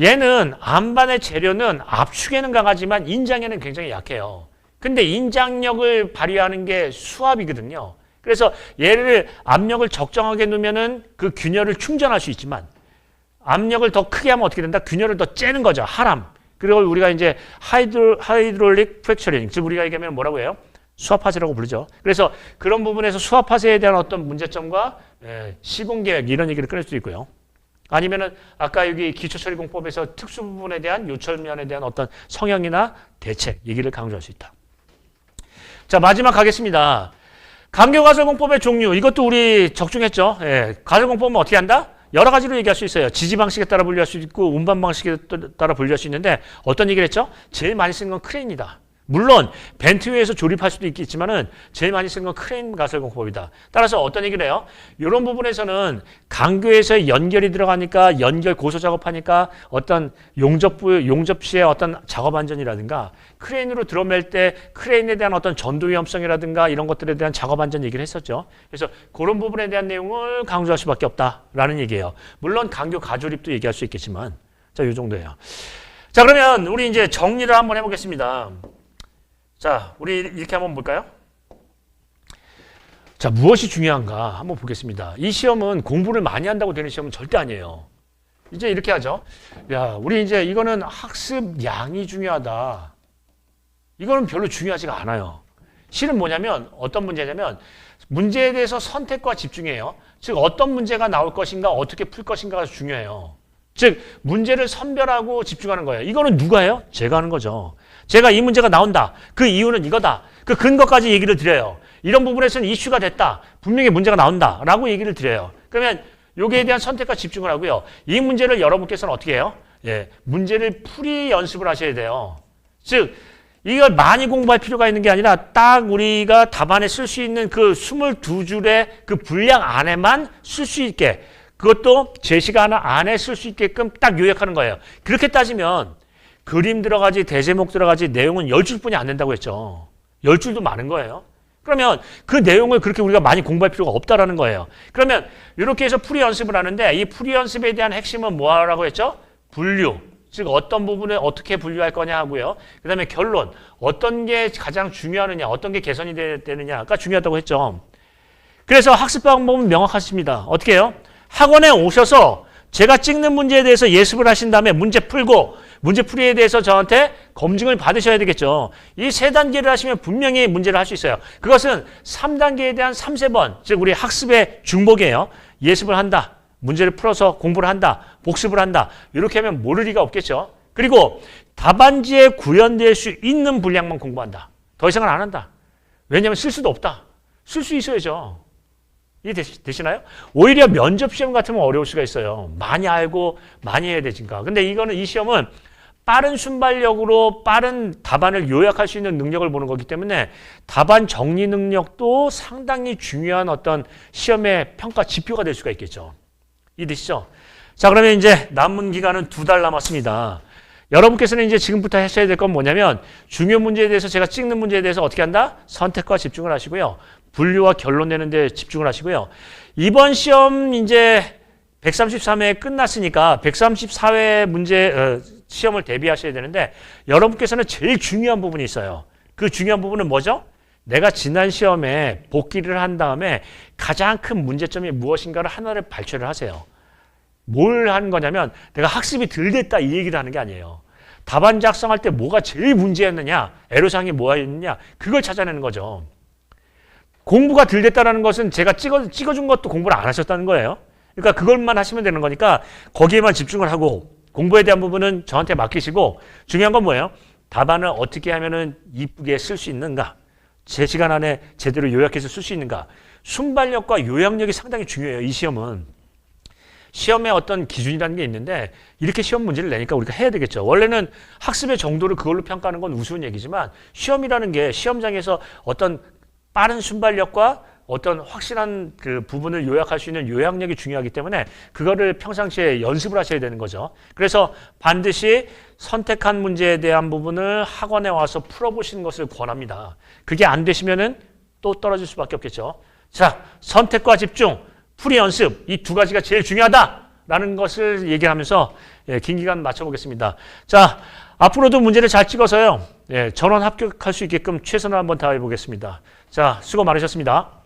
얘는 안반의 재료는 압축에는 강하지만 인장에는 굉장히 약해요. 근데 인장력을 발휘하는 게 수압이거든요. 그래서 얘를 압력을 적정하게 놓으면은 그 균열을 충전할 수 있지만 압력을 더 크게 하면 어떻게 된다? 균열을 더 째는 거죠. 하람. 그리고 우리가 이제 하이드롤릭 프랙처링, 즉 우리가 얘기하면 뭐라고 해요? 수압파쇄라고 부르죠. 그래서 그런 부분에서 수압파쇄에 대한 어떤 문제점과 시공계획 이런 얘기를 꺼낼 수도 있고요. 아니면은 아까 여기 기초처리공법에서 특수 부분에 대한 요철면에 대한 어떤 성향이나 대책 얘기를 강조할 수 있다. 자, 마지막 가겠습니다. 강교가설공법의 종류, 이것도 우리 적중했죠. 가설공법은 어떻게 한다? 여러 가지로 얘기할 수 있어요. 지지 방식에 따라 분류할 수 있고 운반 방식에 따라 분류할 수 있는데 어떤 얘기를 했죠? 제일 많이 쓰는 건 크레인이다. 물론 벤트 위에서 조립할 수도 있겠지만은 제일 많이 쓰는 건 크레인 가설공법이다. 따라서 어떤 얘기를 해요? 이런 부분에서는 강교에서 연결이 들어가니까 연결 고소 작업하니까 어떤 용접 시의 어떤 작업 안전이라든가 크레인으로 들어맬 때 크레인에 대한 어떤 전도 위험성이라든가 이런 것들에 대한 작업 안전 얘기를 했었죠. 그래서 그런 부분에 대한 내용을 강조할 수밖에 없다라는 얘기예요. 물론 강교 가조립도 얘기할 수 있겠지만 자, 이 정도예요. 자, 그러면 우리 이제 정리를 한번 해보겠습니다. 자, 우리 이렇게 한번 볼까요? 자, 무엇이 중요한가 한번 보겠습니다. 이 시험은 공부를 많이 한다고 되는 시험은 절대 아니에요. 이제 이렇게 하죠. 야, 우리 이제 이거는 학습 양이 중요하다. 이거는 별로 중요하지가 않아요. 실은 뭐냐면 어떤 문제냐면 문제에 대해서 선택과 집중해요. 즉 어떤 문제가 나올 것인가 어떻게 풀 것인가가 중요해요. 즉 문제를 선별하고 집중하는 거예요. 이거는 누가 해요? 제가 하는 거죠. 제가 이 문제가 나온다. 그 이유는 이거다. 그 근거까지 얘기를 드려요. 이런 부분에서는 이슈가 됐다. 분명히 문제가 나온다. 라고 얘기를 드려요. 그러면 여기에 대한 선택과 집중을 하고요. 이 문제를 여러분께서는 어떻게 해요? 문제를 풀이 연습을 하셔야 돼요. 즉 이걸 많이 공부할 필요가 있는 게 아니라 딱 우리가 답안에 쓸 수 있는 그 22줄의 그 분량 안에만 쓸 수 있게 그것도 제 시간 안에 쓸 수 있게끔 딱 요약하는 거예요. 그렇게 따지면 그림 들어가지 대제목 들어가지 내용은 10줄뿐이 안 된다고 했죠. 10줄도 많은 거예요. 그러면 그 내용을 그렇게 우리가 많이 공부할 필요가 없다라는 거예요. 그러면 이렇게 해서 풀이 연습을 하는데 이 풀이 연습에 대한 핵심은 뭐라고 했죠? 분류. 즉 어떤 부분을 어떻게 분류할 거냐 하고요. 그 다음에 결론. 어떤 게 가장 중요하느냐 어떤 게 개선이 되느냐가 중요하다고 했죠. 그래서 학습 방법은 명확하십니다. 어떻게 해요? 학원에 오셔서 제가 찍는 문제에 대해서 예습을 하신 다음에 문제 풀고 문제 풀이에 대해서 저한테 검증을 받으셔야 되겠죠. 이 세 단계를 하시면 분명히 문제를 할 수 있어요. 그것은 3단계에 대한 3~4번, 즉 우리 학습의 중복이에요. 예습을 한다. 문제를 풀어서 공부를 한다. 복습을 한다. 이렇게 하면 모를 리가 없겠죠. 그리고 답안지에 구현될 수 있는 분량만 공부한다. 더 이상은 안 한다. 왜냐하면 쓸 수도 없다. 쓸 수 있어야죠. 이해되시나요? 오히려 면접 시험 같으면 어려울 수가 있어요. 많이 알고 많이 해야 되니까. 근데 이 시험은 빠른 순발력으로 빠른 답안을 요약할 수 있는 능력을 보는 거기 때문에 답안 정리 능력도 상당히 중요한 어떤 시험의 평가 지표가 될 수가 있겠죠. 이해되시죠? 자, 그러면 이제 남은 기간은 2달 남았습니다. 여러분께서는 이제 지금부터 하셔야 될 건 뭐냐면 중요 문제에 대해서 제가 찍는 문제에 대해서 어떻게 한다? 선택과 집중을 하시고요. 분류와 결론 내는 데 집중을 하시고요. 이번 시험 이제 133회 끝났으니까 134회 문제 시험을 대비하셔야 되는데 여러분께서는 제일 중요한 부분이 있어요. 그 중요한 부분은 뭐죠? 내가 지난 시험에 복기를 한 다음에 가장 큰 문제점이 무엇인가를 하나를 발췌를 하세요. 뭘 하는 거냐면 내가 학습이 덜 됐다 이 얘기를 하는 게 아니에요. 답안 작성할 때 뭐가 제일 문제였느냐, 애로사항이 뭐가 있느냐 그걸 찾아내는 거죠. 공부가 덜 됐다는 것은 제가 찍어준 것도 공부를 안 하셨다는 거예요. 그러니까 그것만 하시면 되는 거니까 거기에만 집중을 하고 공부에 대한 부분은 저한테 맡기시고 중요한 건 뭐예요? 답안을 어떻게 하면은 이쁘게 쓸 수 있는가? 제 시간 안에 제대로 요약해서 쓸 수 있는가? 순발력과 요약력이 상당히 중요해요. 이 시험은. 시험의 어떤 기준이라는 게 있는데 이렇게 시험 문제를 내니까 우리가 해야 되겠죠. 원래는 학습의 정도를 그걸로 평가하는 건 우스운 얘기지만 시험이라는 게 시험장에서 어떤 빠른 순발력과 어떤 확실한 그 부분을 요약할 수 있는 요약력이 중요하기 때문에 그거를 평상시에 연습을 하셔야 되는 거죠. 그래서 반드시 선택한 문제에 대한 부분을 학원에 와서 풀어보시는 것을 권합니다. 그게 안 되시면은 또 떨어질 수밖에 없겠죠. 자, 선택과 집중, 풀이 연습 이 2가지가 제일 중요하다라는 것을 얘기하면서 긴 기간 마쳐보겠습니다. 자, 앞으로도 문제를 잘 찍어서요. 전원 합격할 수 있게끔 최선을 한번 다해보겠습니다. 자, 수고 많으셨습니다.